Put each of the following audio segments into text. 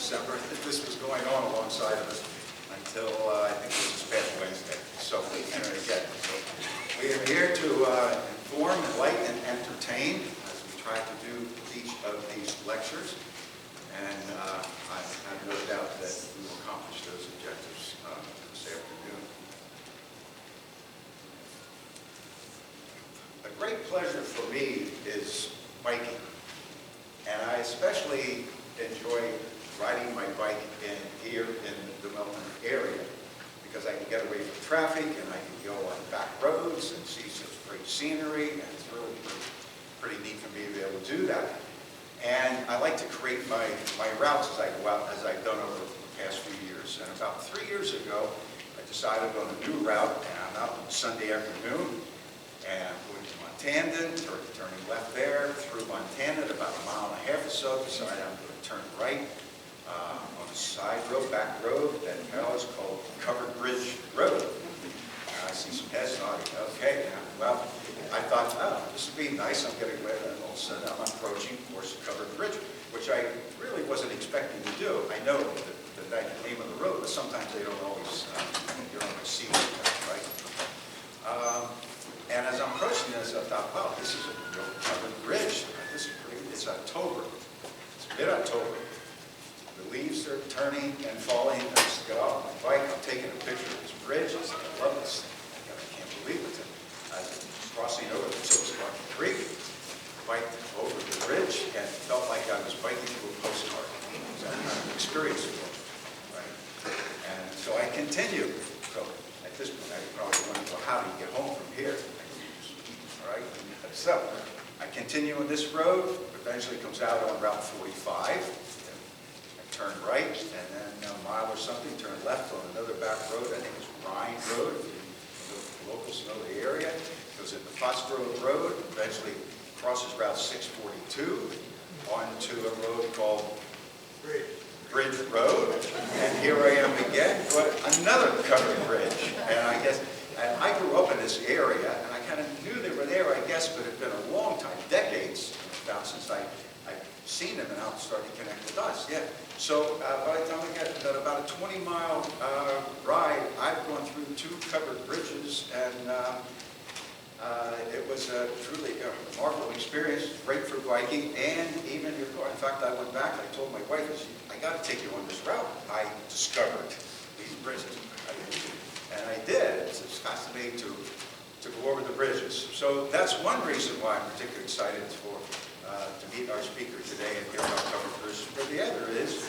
December. This was going on alongside of us until I think it was this past Wednesday. So anyway, again, so we are here to inform, enlighten, and entertain as we try to do each of these lectures. And I have no doubt that we will accomplish those objectives this afternoon. A great pleasure for me is biking. And I especially enjoy riding my bike here in the Milton area because I can get away from traffic and I can go on back roads and see such great scenery, and it's really pretty neat for me to be able to do that. And I like to create my routes as I go out, as I've done over the past few years. And about 3 years ago, I decided on a new route, and I'm out on Sunday afternoon, and I'm going to Montandon, turning left there, through Montandon, about a mile and a half or so, decided I'm going to turn right on a side road, back road, that now is called Covered Bridge Road. I see some heads nodding. Okay, well, I thought, oh, this would be nice. I'm getting away, and all of a sudden I'm approaching, of course, Covered Bridge, which I really wasn't expecting to do. I know the name of the road, but sometimes they don't always, you don't always see it, right? And as I'm approaching this, I thought, wow, this is a real covered bridge. This is pretty, it's October. It's mid-October. The leaves are turning and falling. I just got off my bike. I'm taking a picture of this bridge. I said, I love this thing. I can't believe it. I was crossing over the Silspark Creek, biked over the bridge, and felt like I was biking through a postcard. It was that kind of experience for me, right? And so I continued. So at this point, I probably wonder, well, how do you get home from here? All right. So I continue on this road. Eventually comes out on Route 45. I turn right, and then a mile or something, turn left on another back road. I think it's Rhine Road. The locals know the area. Goes into Foxborough Road. Eventually crosses Route 642 onto a road called Bridge Road. And here I am again, but another covered bridge. And I guess, and I grew up in this area, and I kind of knew they were there, I guess, but it's been a long time, decades now since I've seen them, and I'll start to connect the dots. Yeah. So by the time I get about a 20-mile ride, I've gone through 2 covered bridges, and it was truly a remarkable experience, great for biking and even your car. In fact, I went back and I told my wife, I got to take you on this route. I discovered these bridges. And I did. It's fascinating to go over the bridges. So that's one reason why I'm particularly excited to meet our speaker today and hear about covered bridges. But the other is,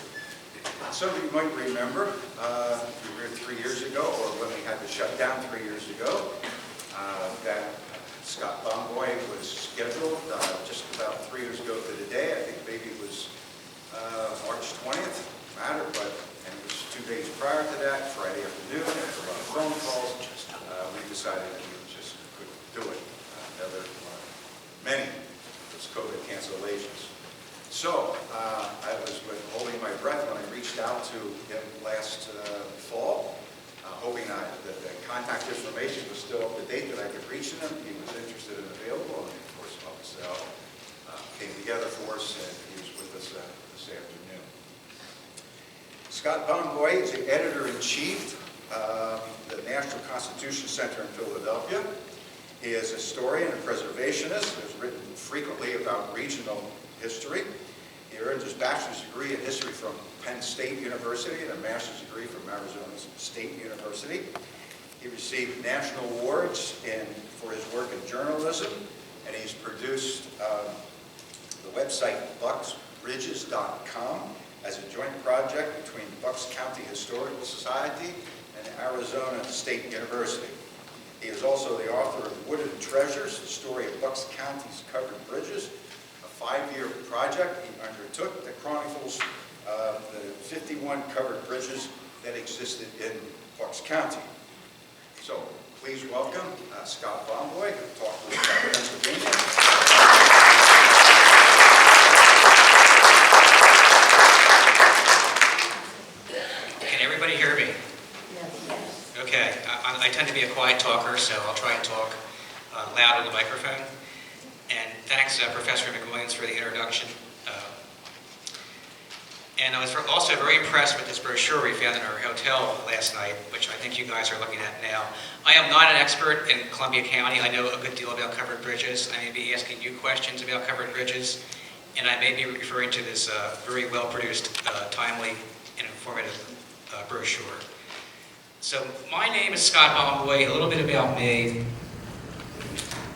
some of you might remember, you were here 3 years ago, or when we had to shut down 3 years ago, that Scott Bomboy was scheduled just about 3 years ago to the day. I think maybe it was March 20th, matter, but and it was 2 days prior to that, Friday afternoon, after a lot of phone calls, we decided that we just couldn't do it. Another many was COVID cancellations. So I was holding my breath when I reached out to him last fall, hoping that the contact information was still up to date, that I could reach him. He was interested and available, and of course, obviously, came together for us, and he was with us this afternoon. Scott Bomboy is the editor-in-chief of the National Constitution Center in Philadelphia. He is a historian and preservationist, has written frequently about regional history. He earned his bachelor's degree in history from Penn State University and a master's degree from Arizona State University. He received national awards for his work in journalism, and he's produced the website bucksbridges.com as a joint project between Bucks County Historical Society and Arizona State University. He is also the author of Wooded Treasures, the story of Bucks County's covered bridges, a 5-year project he undertook that chronicles the 51 covered bridges that existed in Bucks County. So please welcome Scott Bomboy to talk to us about Pennsylvania. Can everybody hear me? Yes. Okay. I tend to be a quiet talker, so I'll try and talk loud in the microphone. And thanks, Professor McWilliams, for the introduction. And I was also very impressed with this brochure we found in our hotel last night, which I think you guys are looking at now. I am not an expert in Columbia County. I know a good deal about covered bridges. I may be asking you questions about covered bridges, and I may be referring to this very well-produced, timely, and informative brochure. So my name is Scott Bomboy. A little bit about me.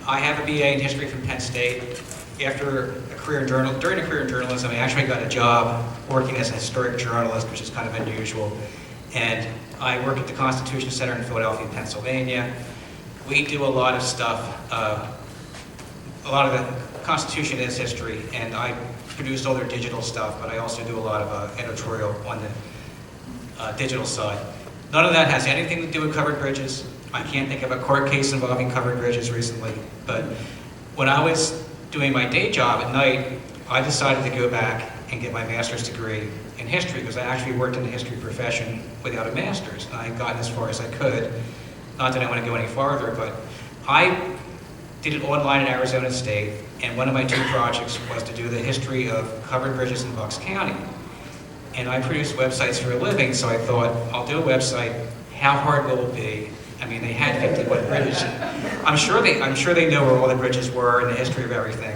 I have a BA in history from Penn State. During a career in journalism, I actually got a job working as a historic journalist, which is kind of unusual. And I work at the Constitution Center in Philadelphia, Pennsylvania. We do a lot of stuff. A lot of the Constitution is history, and I produce all their digital stuff, but I also do a lot of editorial on the digital side. None of that has anything to do with covered bridges. I can't think of a court case involving covered bridges recently, but when I was doing my day job at night, I decided to go back and get my master's degree in history, because I actually worked in the history profession without a master's, and I had gotten as far as I could. Not that I want to go any farther, but I did it online in Arizona State, and one of my 2 projects was to do the history of covered bridges in Bucks County. And I produce websites for a living, so I thought, I'll do a website. How hard will it be? I mean, they had 51 bridges. I'm sure they know where all the bridges were and the history of everything.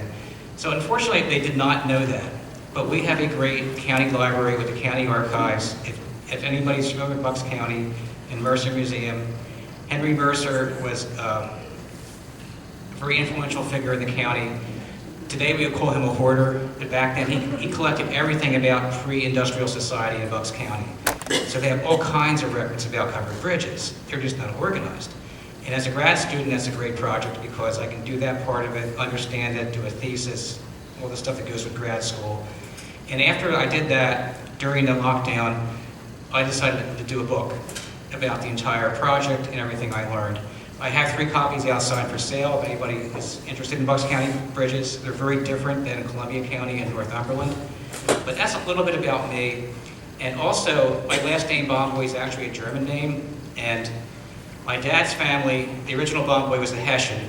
So unfortunately, they did not know that. But we have a great county library with the county archives. If anybody's familiar with Bucks County and Mercer Museum, Henry Mercer was a very influential figure in the county. Today we would call him a hoarder, but back then he collected everything about pre-industrial society in Bucks County. So they have all kinds of records about covered bridges. They're just not organized. And as a grad student, that's a great project because I can do that part of it, understand it, do a thesis, all the stuff that goes with grad school. And after I did that, during the lockdown, I decided to do a book about the entire project and everything I learned. I have 3 copies outside for sale if anybody is interested in Bucks County bridges. They're very different than Columbia County and Northumberland. But that's a little bit about me. And also, my last name, Bomboy, is actually a German name. And my dad's family, the original Bomboy was a Hessian.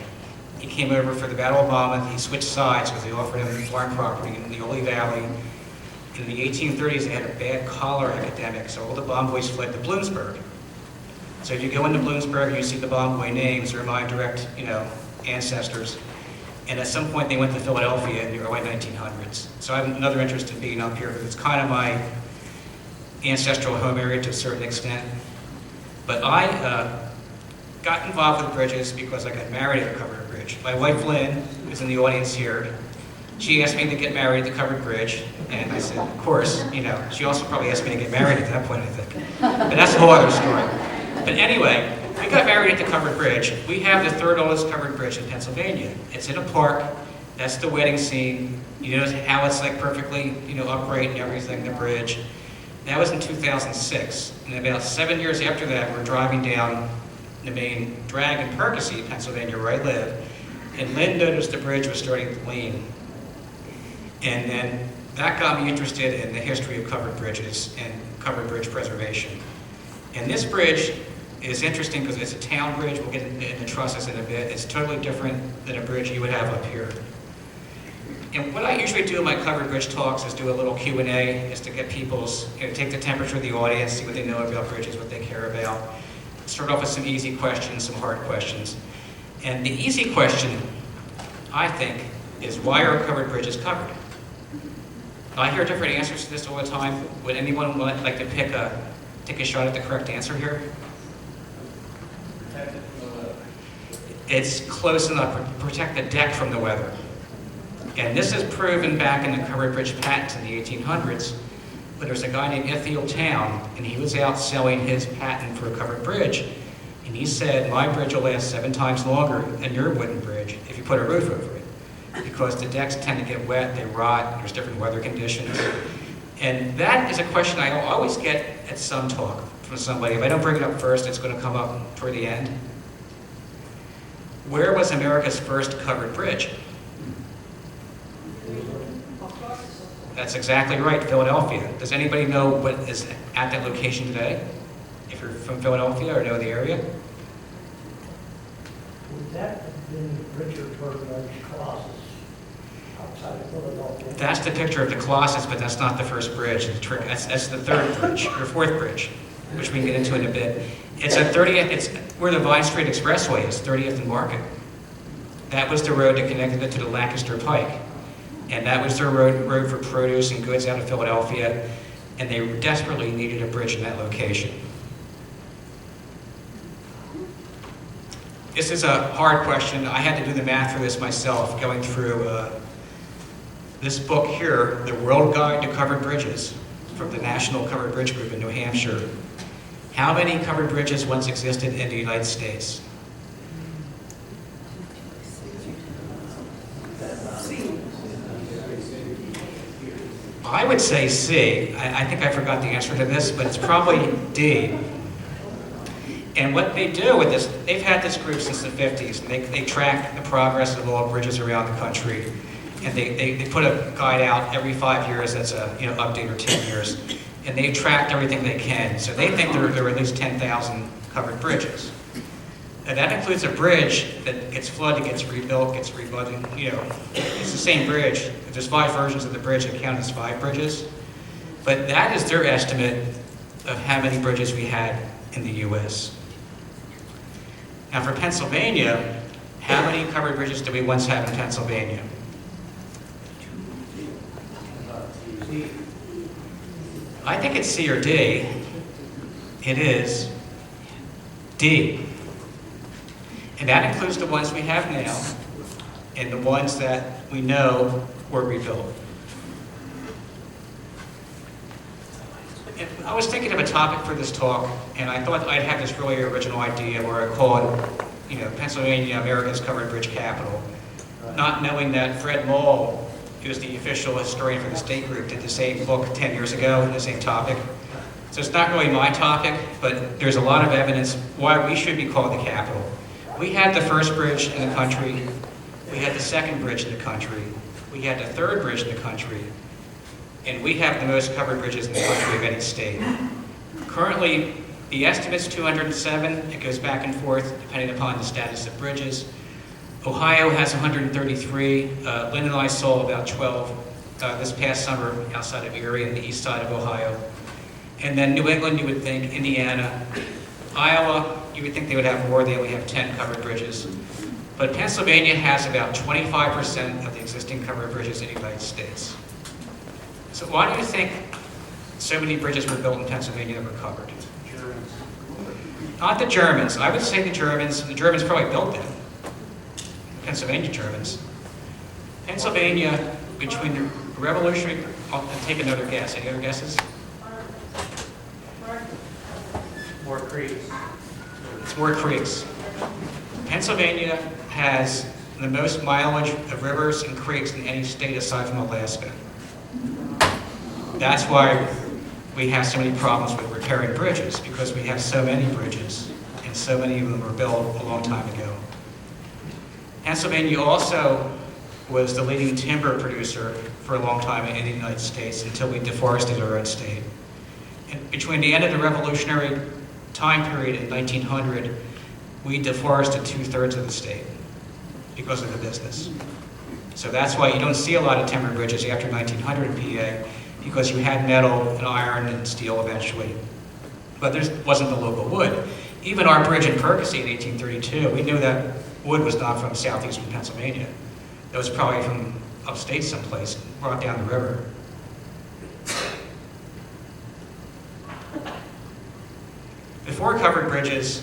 He came over for the Battle of Monmouth. He switched sides because they offered him farm property in the Ole Valley. In the 1830s, they had a bad cholera epidemic, so all the Bomboys fled to Bloomsburg. So if you go into Bloomsburg and you see the Bomboy names, they're my direct, ancestors. And at some point, they went to Philadelphia in the early 1900s. So I have another interest in being up here because it's kind of my ancestral home area to a certain extent. But I got involved with bridges because I got married at a covered bridge. My wife, Lynn, who's in the audience here, she asked me to get married at the covered bridge, and I said, of course, she also probably asked me to get married at that point, I think. But that's a whole other story. But anyway, we got married at the covered bridge. We have the 3rd oldest covered bridge in Pennsylvania. It's in a park. That's the wedding scene. You notice how it's like perfectly, upright and everything, the bridge. That was in 2006. And about 7 years after that, we're driving down the main drag in Percy, Pennsylvania, where I live. And Lynn noticed the bridge was starting to lean. And then that got me interested in the history of covered bridges and covered bridge preservation. And this bridge is interesting because it's a town bridge. We'll get into trusses in a bit. It's totally different than a bridge you would have up here. And what I usually do in my covered bridge talks is do a little Q&A, is to get people's, take the temperature of the audience, see what they know about bridges, what they care about. Start off with some easy questions, some hard questions. And the easy question, I think, is why are covered bridges covered? I hear different answers to this all the time. Would anyone like to take a shot at the correct answer here? It's close enough to protect the deck from the weather. And this is proven back in the covered bridge patents in the 1800s. But there's a guy named Ithiel Town, and he was out selling his patent for a covered bridge. And he said, my bridge will last 7 times longer than your wooden bridge if you put a roof over it. Because the decks tend to get wet, they rot, there's different weather conditions. And that is a question I always get at some talk from somebody. If I don't bring it up first, it's going to come up toward the end. Where was America's first covered bridge? That's exactly right, Philadelphia. Does anybody know what is at that location today? If you're from Philadelphia or know the area? Would that have been Richard Turner's crosses? That's the picture of the Colossus, but that's not the first bridge. That's the third bridge, or fourth bridge, which we can get into in a bit. It's at 30th, it's where the Vine Street Expressway is, 30th and Market. That was the road that connected it to the Lancaster Pike. And that was their road for produce and goods out of Philadelphia, and they desperately needed a bridge in that location. This is a hard question. I had to do the math for this myself, going through this book here, The World Guide to Covered Bridges, from the National Covered Bridge Group in New Hampshire. How many covered bridges once existed in the United States? I would say C. I think I forgot the answer to this, but it's probably D. And what they do with this, they've had this group since the 50s, and they track the progress of all bridges around the country. And they put a guide out every 5 years that's a update, or 10 years. And they've tracked everything they can. So they think there are at least 10,000 covered bridges. And that includes a bridge that gets flooded, gets rebuilt, gets rebudgeted. It's the same bridge. There's 5 versions of the bridge that count as 5 bridges. But that is their estimate of how many bridges we had in the U.S. Now for Pennsylvania, how many covered bridges did we once have in Pennsylvania? I think it's C or D. It is D. And that includes the ones we have now and the ones that we know were rebuilt. And I was thinking of a topic for this talk, and I thought I'd have this really original idea where I call it, Pennsylvania, America's Covered Bridge Capital, not knowing that Fred Moll, who was the official historian for the state group, did the same book 10 years ago on the same topic. So it's not really my topic, but there's a lot of evidence why we should be called the capital. We had the first bridge in the country, we had the second bridge in the country, we had the third bridge in the country, and we have the most covered bridges in the country of any state. Currently, the estimate's 207. It goes back and forth depending upon the status of bridges. Ohio has 133. Lynn and I saw about 12 this past summer outside of Erie and the east side of Ohio. And then New England, you would think, Indiana, Iowa, you would think they would have more. They only have 10 covered bridges. But Pennsylvania has about 25% of the existing covered bridges in the United States. So why do you think so many bridges were built in Pennsylvania that were covered? Germans. Not the Germans. I would say the Germans probably built them. Pennsylvania Germans. Pennsylvania, between the Revolutionary, I'll take another guess. Any other guesses? More creeks. It's more creeks. Pennsylvania has the most mileage of rivers and creeks in any state aside from Alaska. That's why we have so many problems with repairing bridges, because we have so many bridges, and so many of them were built a long time ago. Pennsylvania also was the leading timber producer for a long time in the United States until we deforested our own state. And between the end of the Revolutionary time period in 1900, we deforested 2/3 of the state because of the business. So that's why you don't see a lot of timber bridges after 1900 in PA, because you had metal and iron and steel eventually. But there wasn't the local wood. Even our bridge in Percy in 1832, we knew that wood was not from southeastern Pennsylvania. It was probably from upstate someplace, brought down the river. Before covered bridges,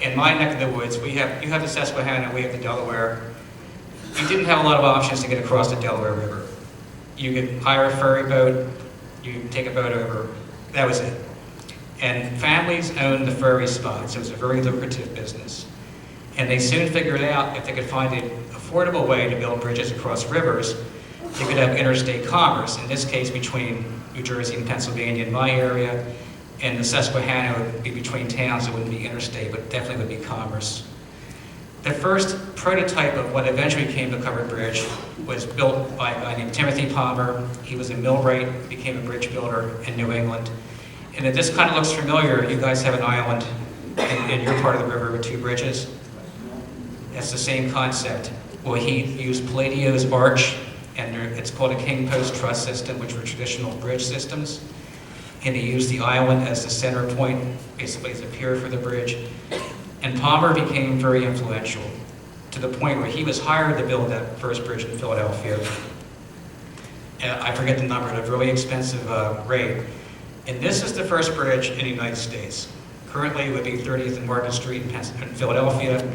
in my neck of the woods, you have the Susquehanna, we have the Delaware. You didn't have a lot of options to get across the Delaware River. You could hire a ferry boat, you could take a boat over, that was it. And families owned the ferry spots. It was a very lucrative business. And they soon figured out if they could find an affordable way to build bridges across rivers, they could have interstate commerce, in this case between New Jersey and Pennsylvania in my area, and the Susquehanna would be between towns. It wouldn't be interstate, but definitely would be commerce. The first prototype of what eventually became a covered bridge was built by a guy named Timothy Palmer. He was a millwright, became a bridge builder in New England. And if this kind of looks familiar, you guys have an island in your part of the river with 2 bridges. That's the same concept. Well, he used Palladio's arch and it's called a king post truss system, which were traditional bridge systems. And he used the island as the center point, basically as a pier for the bridge. And Palmer became very influential to the point where he was hired to build that first bridge in Philadelphia. I forget the number, at a really expensive rate. And this is the first bridge in the United States. Currently, it would be 30th and Market Street in Philadelphia.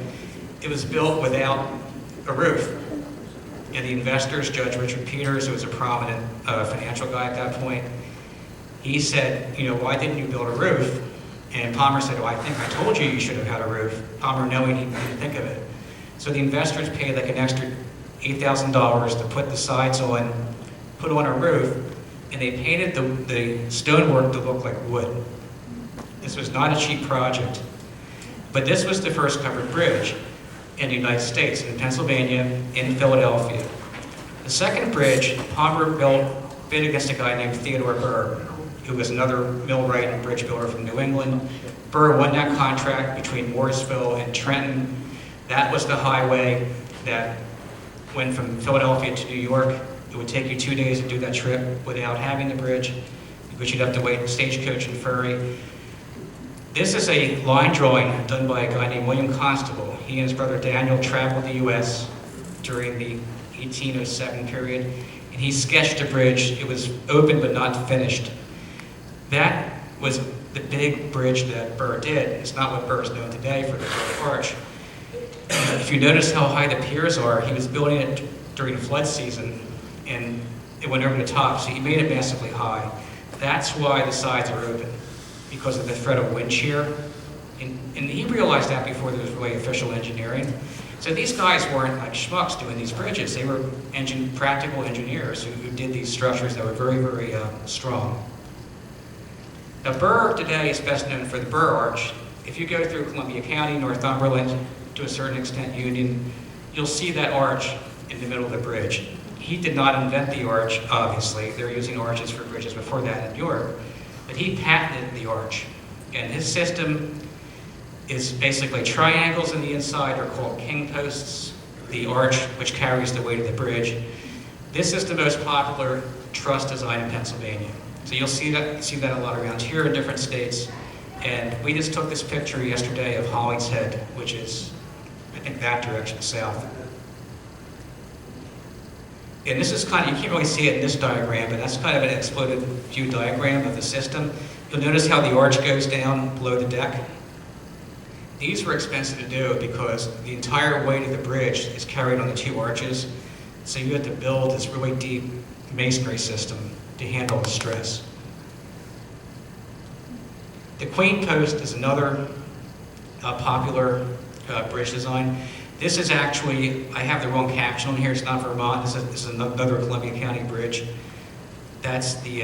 It was built without a roof. And the investors, Judge Richard Peters, who was a prominent financial guy at that point, he said, you know, why didn't you build a roof? And Palmer said, well, I think I told you you should have had a roof. Palmer, knowing he didn't think of it. So the investors paid like an extra $8,000 to put the sides on, put on a roof, and they painted the stonework to look like wood. This was not a cheap project. But this was the first covered bridge in the United States, in Pennsylvania, in Philadelphia. The second bridge, Palmer bid against a guy named Theodore Burr, who was another millwright and bridge builder from New England. Burr won that contract between Morrisville and Trenton. That was the highway that went from Philadelphia to New York. It would take you 2 days to do that trip without having the bridge, because you'd have to wait stagecoach and ferry. This is a line drawing done by a guy named William Constable. He and his brother Daniel traveled the U.S. during the 1807 period, and he sketched a bridge. It was open but not finished. That was the big bridge that Burr did. It's not what Burr is known today for the Burr Arch. If you notice how high the piers are, he was building it during the flood season, and it went over the top, so he made it massively high. That's why the sides are open, because of the threat of wind shear. And he realized that before there was really official engineering. So these guys weren't like schmucks doing these bridges. They were practical engineers who did these structures that were very, very strong. Now, Burr today is best known for the Burr Arch. If you go through Columbia County, Northumberland, to a certain extent Union, you'll see that arch in the middle of the bridge. He did not invent the arch, obviously. They were using arches for bridges before that in Europe. But he patented the arch. And his system is basically triangles on the inside are called king posts. The arch, which carries the weight of the bridge. This is the most popular truss design in Pennsylvania. So you'll see that a lot around here in different states. And we just took this picture yesterday of Holly's Head, which is, I think, that direction south. And this is kind of, you can't really see it in this diagram, but that's kind of an exploded view diagram of the system. You'll notice how the arch goes down below the deck. These were expensive to do because the entire weight of the bridge is carried on the two arches. So you have to build this really deep masonry system to handle the stress. The Queen Post is another popular bridge design. This is actually, I have the wrong caption on here, it's not Vermont, this is another Columbia County bridge. That's the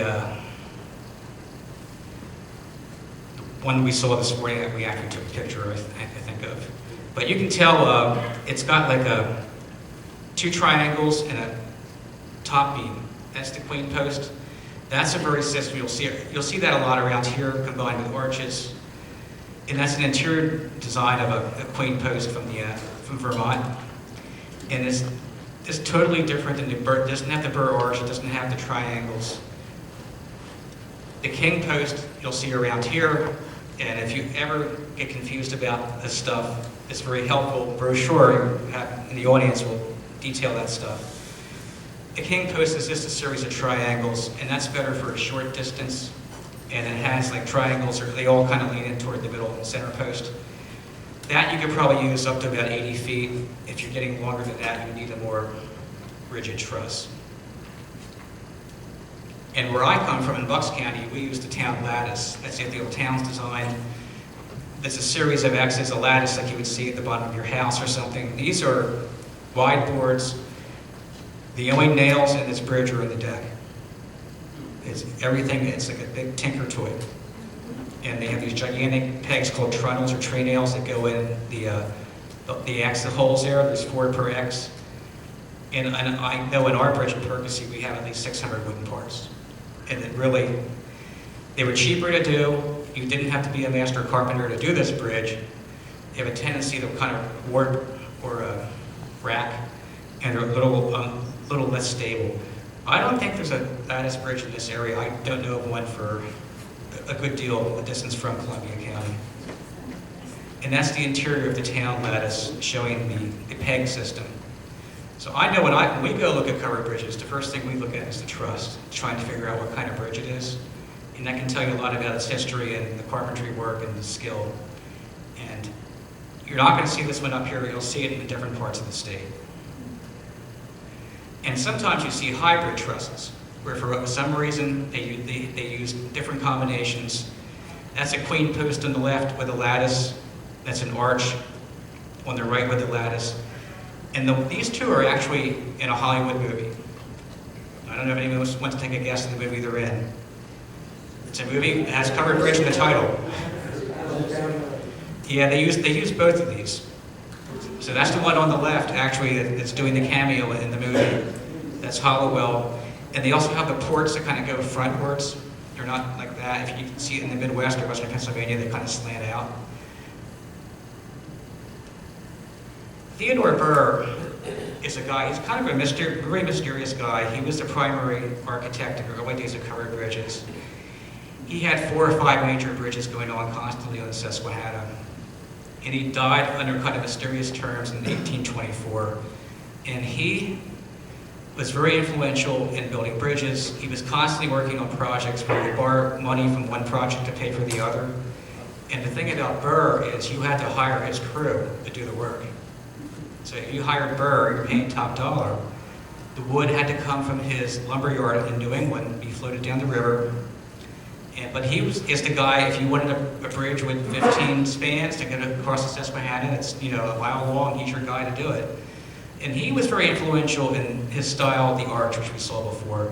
one we saw this morning that we actually took a picture of, I think of. But you can tell it's got like two triangles and a top beam. That's the Queen Post. That's a very system, you'll see that a lot around here combined with arches. And that's an interior design of a Queen Post from Vermont. And it's totally different than the Burr. It doesn't have the Burr arch, it doesn't have the triangles. The King Post you'll see around here, and if you ever get confused about this stuff, it's very helpful. Brochure in the audience will detail that stuff. The King Post is just a series of triangles, and that's better for a short distance. And it has like triangles, or they all kind of lean in toward the middle center post. That you could probably use up to about 80 feet. If you're getting longer than that, you need a more rigid truss. And where I come from in Bucks County, we use the town lattice. That's the old town's design. There's a series of X's, a lattice like you would see at the bottom of your house or something. These are wide boards. The only nails in this bridge are in the deck. It's everything, it's like a big tinker toy. And they have these gigantic pegs called trundles or tree nails that go in the X, the holes there. There's 4 per X. And I know in our bridge in Percy we have at least 600 wooden parts. And it really, they were cheaper to do. You didn't have to be a master carpenter to do this bridge. They have a tendency to kind of warp or rack, and they're a little a little less stable. I don't think there's a lattice bridge in this area. I don't know of one for a good deal of distance from Columbia County. And that's the interior of the town lattice showing the peg system. So I know when we go look at covered bridges, the first thing we look at is the truss, trying to figure out what kind of bridge it is. And that can tell you a lot about its history and the carpentry work and the skill. And you're not going to see this one up here, you'll see it in different parts of the state. And sometimes you see hybrid trusses, where for some reason they use different combinations. That's a queen post on the left with a lattice, that's an arch on the right with the lattice. And these two are actually in a Hollywood movie. I don't know if anyone wants to take a guess at the movie they're in. It's a movie that has covered bridge in the title. Yeah, they use both of these. So that's the one on the left, actually, that's doing the cameo in the movie. That's Hollowell. And they also have the ports that kind of go frontwards. They're not like that. If you can see it in the Midwest or Western Pennsylvania, they kind of slant out. Theodore Burr is a guy, he's kind of a very mysterious guy. He was the primary architect in the early days of covered bridges. He had 4 or 5 major bridges going on constantly on the Susquehanna. And he died under kind of mysterious terms in 1824. And he was very influential in building bridges. He was constantly working on projects where he borrowed money from one project to pay for the other. And the thing about Burr is you had to hire his crew to do the work. So if you hired Burr, you're paying top dollar. The wood had to come from his lumber yard in New England, be floated down the river. But he is the guy, if you wanted a bridge with 15 spans to get across the Susquehanna, it's a mile long, he's your guy to do it. And he was very influential in his style, the arch, which we saw before.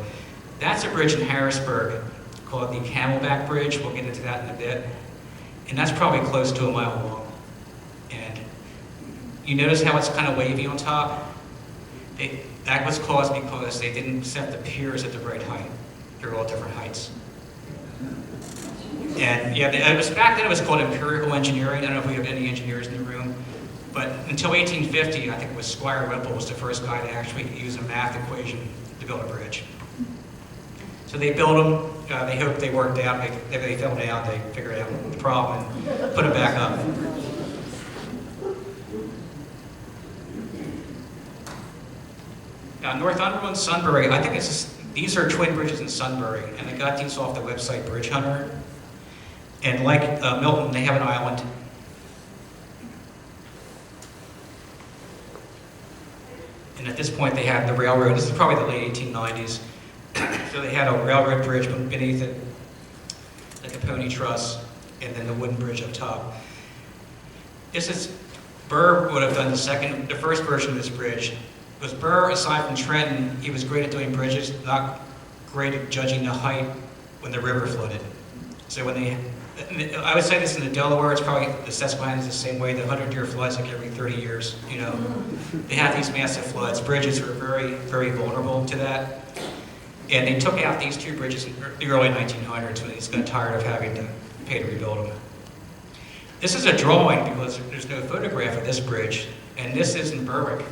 That's a bridge in Harrisburg called the Camelback Bridge. We'll get into that in a bit. And that's probably close to a mile long. And you notice how it's kind of wavy on top? That was caused because they didn't set the piers at the right height. They're all different heights. And yeah, back then it was called empirical engineering. I don't know if we have any engineers in the room. But until 1850, I think it was Squire Whipple was the first guy to actually use a math equation to build a bridge. So they built them, they hoped they worked out, they fell down, they figured out the problem and put them back up. Now, Northumberland, Sunbury, I think these are twin bridges in Sunbury, and I got these off the website Bridge Hunter. And like Milton, they have an island. And at this point, they had the railroad. This is probably the late 1890s. So they had a railroad bridge beneath it, like a pony truss, and then the wooden bridge up top. Burr would have done the first version of this bridge. Because Burr, aside from Trenton, he was great at doing bridges, not great at judging the height when the river flooded. So I would say this in the Delaware, it's probably, the Susquehanna is the same way, the 100-year floods like every 30 years, They have these massive floods. Bridges are very, very vulnerable to that. And they took out these 2 bridges in the early 1900s when they got tired of having to pay to rebuild them. This is a drawing because there's no photograph of this bridge, and this is in Berwick.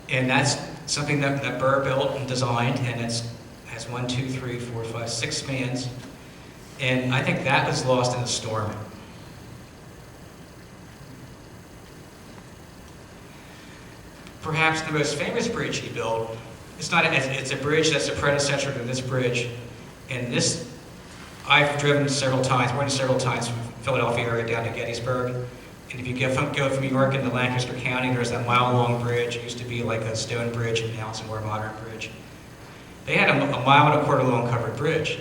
And that's something that Burr built and designed, and it has 1, 2, 3, 4, 5, 6 spans. And I think that was lost in the storm. Perhaps the most famous bridge he built, it's a bridge that's a predecessor to this bridge. And this, I've driven several times, more than several times from Philadelphia area down to Gettysburg. And if you go from New York into Lancaster County, there's that mile-long bridge. It used to be like a stone bridge, and now it's a more modern bridge. They had a 1.25 mile long covered bridge.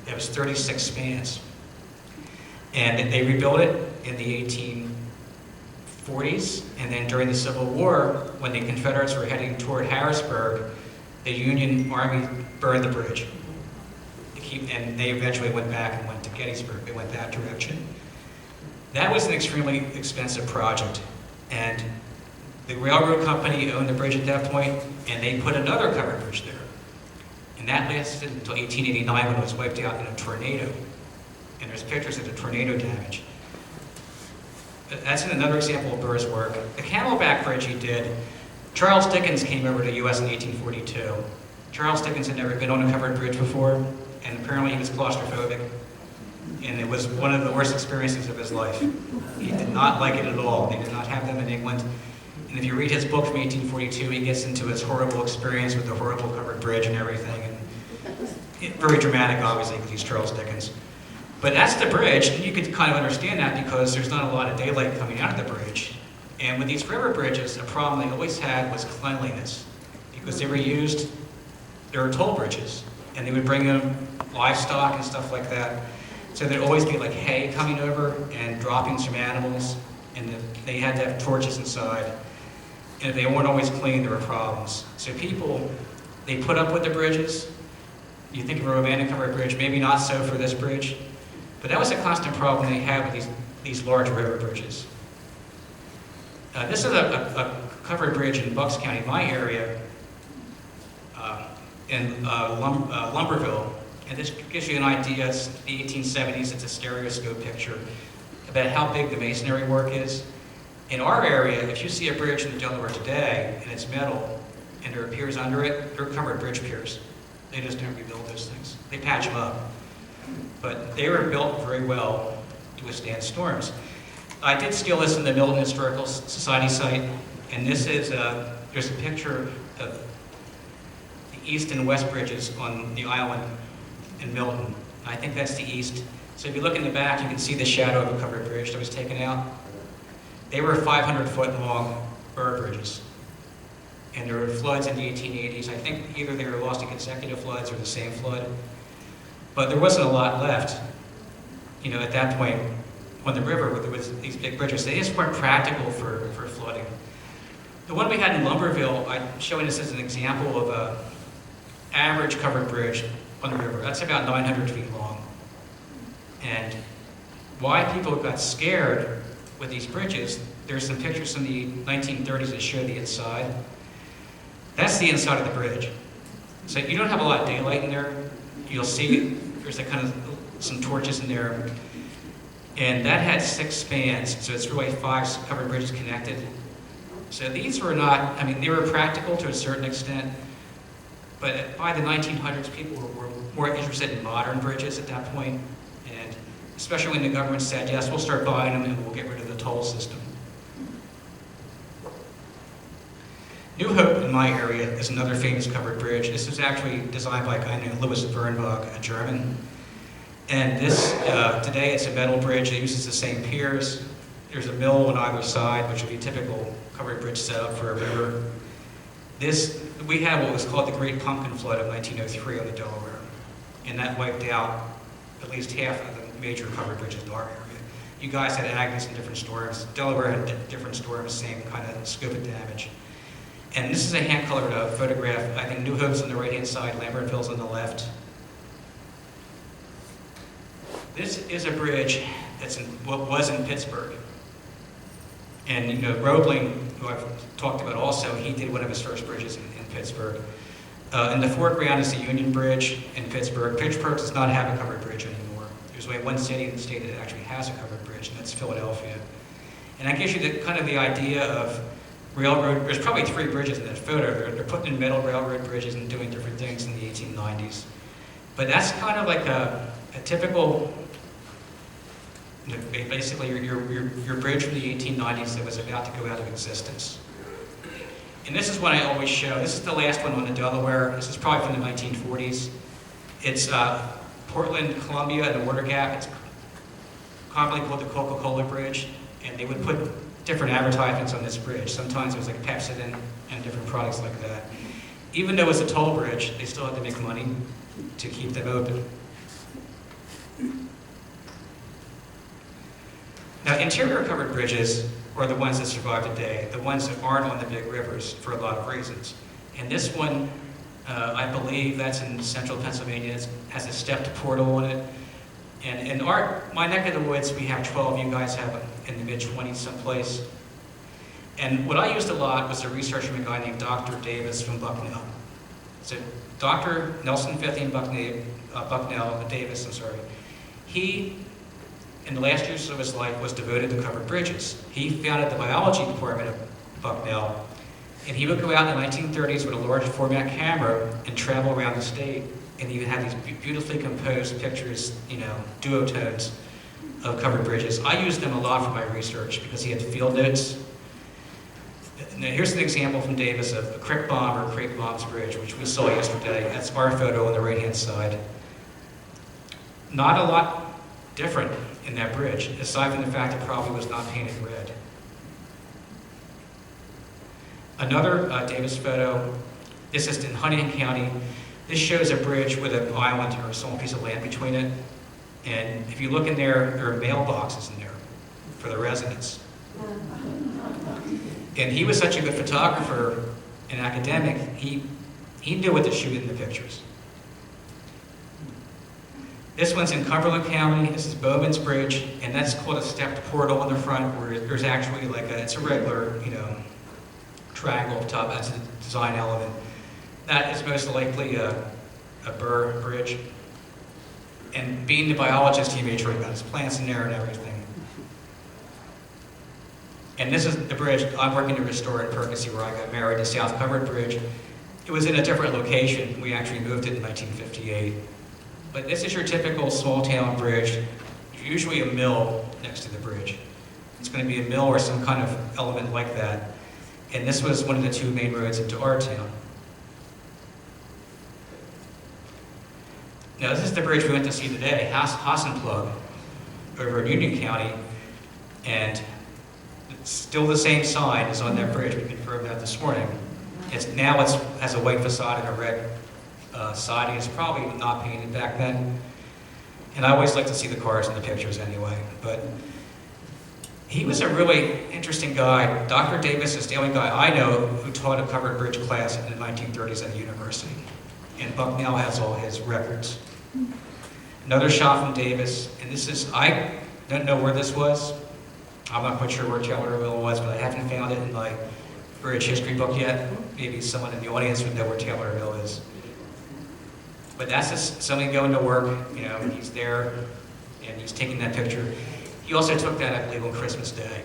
It was 36 spans. And they rebuilt it in the 1840s, and then during the Civil War, when the Confederates were heading toward Harrisburg, the Union Army burned the bridge. And they eventually went back and went to Gettysburg. They went that direction. That was an extremely expensive project, and the railroad company owned the bridge at that point, and they put another covered bridge there. And that lasted until 1889 when it was wiped out in a tornado. And there's pictures of the tornado damage. That's another example of Burr's work. The Camelback Bridge he did Charles Dickens came over to the U.S. in 1842. Charles Dickens had never been on a covered bridge before, and apparently he was claustrophobic, and it was one of the worst experiences of his life. He did not like it at all. They did not have them in England. And if you read his book from 1842, he gets into his horrible experience with the horrible covered bridge and everything. And very dramatic, obviously, because he's Charles Dickens. But that's the bridge, and you could kind of understand that because there's not a lot of daylight coming out of the bridge. And with these river bridges, a problem they always had was cleanliness, because they were toll bridges, and they would bring in livestock and stuff like that. So there'd always be like hay coming over and droppings from animals, and they had to have torches inside. And if they weren't always clean, there were problems. So people, they put up with the bridges. You think of a romantic covered bridge, maybe not so for this bridge, but that was a constant problem they had with these large river bridges. This is a covered bridge in Bucks County, my area, in Lumberville. And this gives you an idea. It's the 1870s. It's a stereoscope picture about how big the masonry work is. In our area, if you see a bridge in the Delaware today, and it's metal, and there are piers under it, they're covered bridge piers. They just don't rebuild those things. They patch them up. But they were built very well to withstand storms. I did steal this in the Milton Historical Society site, and this is, there's a picture of the east and west bridges on the island in Milton. I think that's the east. So if you look in the back, you can see the shadow of a covered bridge that was taken out. They were 500-foot long burr bridges. And there were floods in the 1880s. I think either they were lost in consecutive floods or the same flood. But there wasn't a lot left, you know, at that point on the river. There was these big bridges. They just weren't practical for flooding. The one we had in Lumberville, I'm showing this as an example of an average covered bridge on the river. That's about 900 feet long. And why people got scared with these bridges, there's some pictures from the 1930s that show the inside. That's the inside of the bridge. So you don't have a lot of daylight in there. You'll see there's a kind of some torches in there. And that had 6 spans, so it's really 5 covered bridges connected. So these were not, I mean, they were practical to a certain extent, but by the 1900s, people were more interested in modern bridges at that point, and especially when the government said, yes, we'll start buying them and we'll get rid of the toll system. New Hope in my area is another famous covered bridge. This was actually designed by a guy named Louis Birnbach, a German. And this, today it's a metal bridge. It uses the same piers. There's a mill on either side, which would be typical covered bridge setup for a river. We had what was called the Great Pumpkin Flood of 1903 on the Delaware. And that wiped out at least half of the major covered bridges in our area. You guys had Agnes in different storms. Delaware had different storms, same kind of scope of damage. And this is a hand-colored photograph. I think New Hope's on the right-hand side, Lambertville's on the left. This is a bridge that's in what was in Pittsburgh. And you know, Roebling, who I've talked about also, he did one of his first bridges in Pittsburgh. In the foreground is the Union Bridge in Pittsburgh. Pittsburgh does not have a covered bridge anymore. There's only one city in the state that actually has a covered bridge, and that's Philadelphia. And that gives you kind of the idea of railroad. There's probably 3 bridges in that photo. They're putting in metal railroad bridges and doing different things in the 1890s. But that's kind of like a typical, you know, basically your bridge from the 1890s that was about to go out of existence. And this is what I always show. This is the last one on the Delaware. This is probably from the 1940s. It's Portland, Columbia, and the Water Gap. It's commonly called the Coca-Cola Bridge. And they would put different advertisements on this bridge. Sometimes it was like Pepsodent and different products like that. Even though it's a toll bridge, they still had to make money to keep them open. Now, interior covered bridges are the ones that survive today, the ones that aren't on the big rivers for a lot of reasons. And this one, I believe that's in central Pennsylvania, it has a stepped portal on it. And in my neck of the woods, we have 12, you guys have in the mid-20s someplace. And what I used a lot was a research from a guy named Dr. Davis from Bucknell. So Dr. Nelson Fithian Bucknell Davis, he, in the last years of his life, was devoted to covered bridges. He founded the biology department of Bucknell, And he would go out in the 1930s with a large format camera and travel around the state, and he would have these beautifully composed pictures, duotones of covered bridges. I used them a lot for my research because he had field notes. Now here's an example from Davis of a Creek Bomb or Creek Bombs Bridge, which we saw yesterday. That's our photo on the right-hand side. Not a lot different in that bridge, aside from the fact it probably was not painted red. Another Davis photo, this is in Huntington County. This shows a bridge with an island or a small piece of land between it. And if you look in there are mailboxes in there for the residents. And he was such a good photographer and academic, he knew what to shoot in the pictures. This one's in Cumberland County. This is Bowman's Bridge, and that's called a stepped portal on the front, where there's actually it's a regular, triangle up top. That's a design element. That is most likely a burr bridge. And being the biologist, he made sure he got his plants in there and everything. And this is the bridge I'm working to restore in Percy, where I got married, the South Covered Bridge. It was in a different location. We actually moved it in 1958. But this is your typical small town bridge, usually a mill next to the bridge. It's going to be a mill or some kind of element like that. And this was one of the two main roads into our town. Now this is the bridge we went to see today, Hassenplug, over in Union County. And it's still the same sign is on that bridge. We confirmed that this morning. It has a white facade and a red siding. It's probably not painted back then. And I always like to see the cars in the pictures anyway. But he was a really interesting guy. Dr. Davis is the only guy I know who taught a covered bridge class in the 1930s at the university. And Bucknell has all his records. Another shot from Davis, and this is, I don't know where this was. I'm not quite sure where Taylorville was, but I haven't found it in my bridge history book yet. Maybe someone in the audience would know where Taylorville is. But that's just somebody going to work, and he's there, and he's taking that picture. He also took that, I believe, on Christmas Day.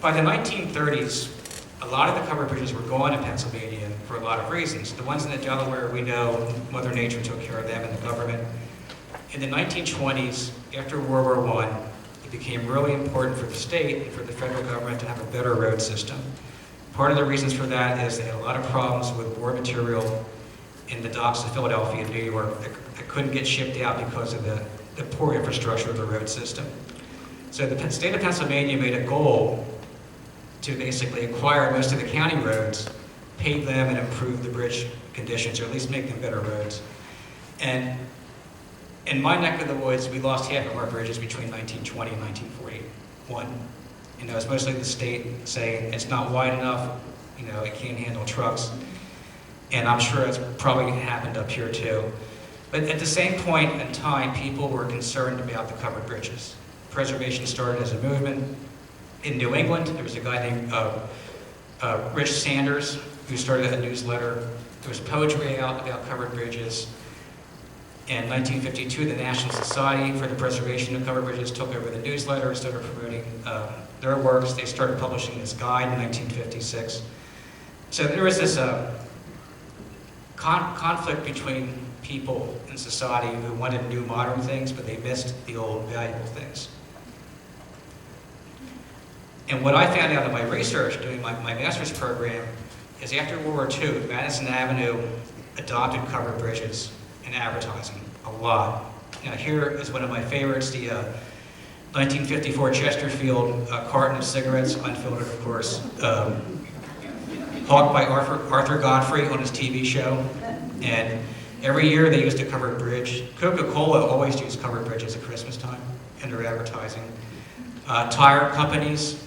By the 1930s, a lot of the covered bridges were gone in Pennsylvania for a lot of reasons. The ones in the Delaware, we know Mother Nature took care of them and the government. In the 1920s, after World War I, it became really important for the state and for the federal government to have a better road system. Part of the reasons for that is they had a lot of problems with war material in the docks of Philadelphia and New York that couldn't get shipped out because of the poor infrastructure of the road system. So the state of Pennsylvania made a goal to basically acquire most of the county roads, pave them, and improve the bridge conditions, or at least make them better roads. And in my neck of the woods, we lost half of our bridges between 1920 and 1941. And it was mostly the state saying it's not wide enough, it can't handle trucks. And I'm sure it's probably happened up here too. But at the same point in time, people were concerned about the covered bridges. Preservation started as a movement. In New England, there was a guy named Rich Sanders who started a newsletter. There was poetry out about covered bridges. In 1952, the National Society for the Preservation of Covered Bridges took over the newsletter and started promoting their works. They started publishing this guide in 1956. So there was this conflict between people in society who wanted new modern things, but they missed the old valuable things. And what I found out in my research, doing my master's program, is after World War II, Madison Avenue adopted covered bridges in advertising a lot. Now here is one of my favorites, the 1954 Chesterfield carton of cigarettes, unfiltered of course, hawked by Arthur Godfrey on his TV show. And every year they used a covered bridge. Coca-Cola always used covered bridges at Christmas time in their advertising. Tire companies,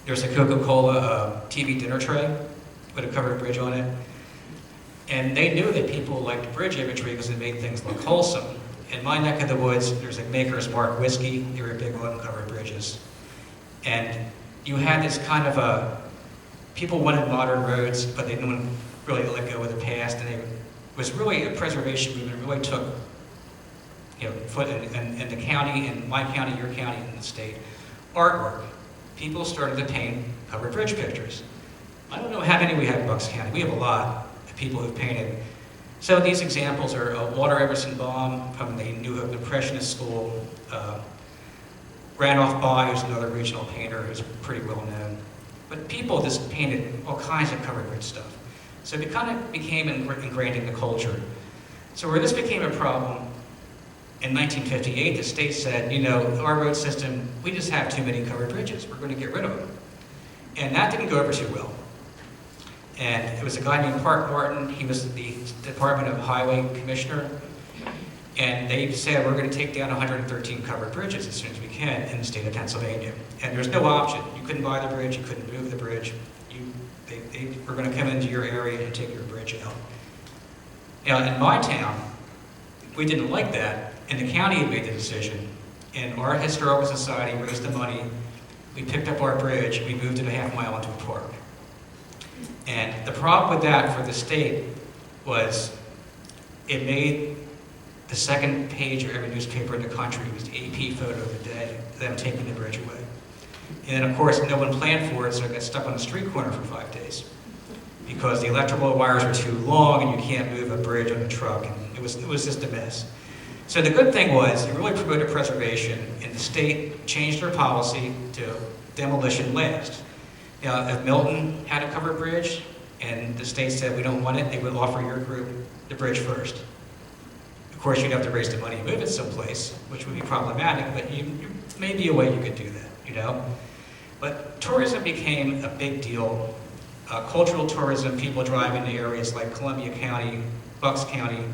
there's a Coca-Cola TV dinner tray with a covered bridge on it. And they knew that people liked bridge imagery because it made things look wholesome. In my neck of the woods, there's a Maker's Mark whiskey. They were big on covered bridges. And you had this kind of people wanted modern roads, but they didn't really let go of the past. And it was really a preservation movement, really took foot in the county, in my county, your county, and the state. Artwork. People started to paint covered bridge pictures. I don't know how many we have in Bucks County. We have a lot of people who've painted. So these examples are Walter Everson Baum from the New Hope Impressionist School, Randolph Bye, who's another regional painter who's pretty well known. But people just painted all kinds of covered bridge stuff. So it kind of became ingrained in the culture. So where this became a problem, in 1958, the state said, you know, our road system, we just have too many covered bridges. We're going to get rid of them. And that didn't go over too well. And it was a guy named Park Martin. He was the Department of Highway Commissioner. And they said, we're going to take down 113 covered bridges as soon as we can in the state of Pennsylvania. And there's no option. You couldn't buy the bridge. You couldn't move the bridge. They were going to come into your area and take your bridge out. Now, in my town, we didn't like that. And the county had made the decision, and our historical society raised the money. We picked up our bridge, we moved it a half mile into a park. And the problem with that for the state was it made the second page of every newspaper in the country. It was the AP photo of the day, them taking the bridge away. And of course, no one planned for it, so it got stuck on the street corner for 5 days because the electrical wires were too long and you can't move a bridge on a truck. And it was just a mess. So the good thing was it really promoted preservation, and the state changed their policy to demolition last. Now, if Milton had a covered bridge and the state said we don't want it, they would offer your group the bridge first. Of course, you'd have to raise the money and move it someplace, which would be problematic, but you may be a way you could do that, you know? But tourism became a big deal. Cultural tourism, people driving to areas like Columbia County, Bucks County,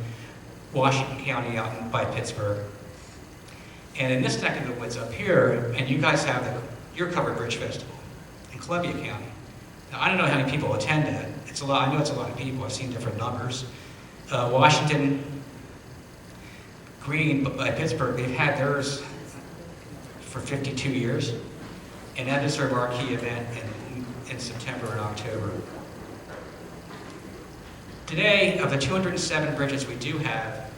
Washington County out by Pittsburgh. And in this neck of the woods up here, and you guys have your Covered Bridge Festival in Columbia County. Now, I don't know how many people attend that. It's a lot. I know it's a lot of people. I've seen different numbers. Washington Green by Pittsburgh, they've had theirs for 52 years. And that is their marquee event in September and October. Today, of the 207 bridges we do have,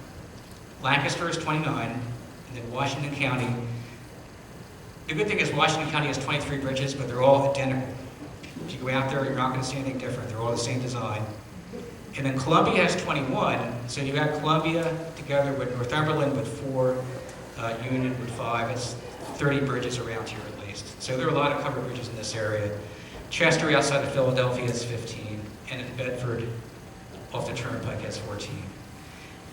Lancaster is 29, and then Washington County. The good thing is Washington County has 23 bridges, but they're all identical. If you go out there, you're not going to see anything different. They're all the same design. And then Columbia has 21, so you add Columbia together with Northumberland with 4, Union with 5. It's 30 bridges around here at least. So there are a lot of covered bridges in this area. Chester outside of Philadelphia is 15, and in Bedford off the Turnpike has 14.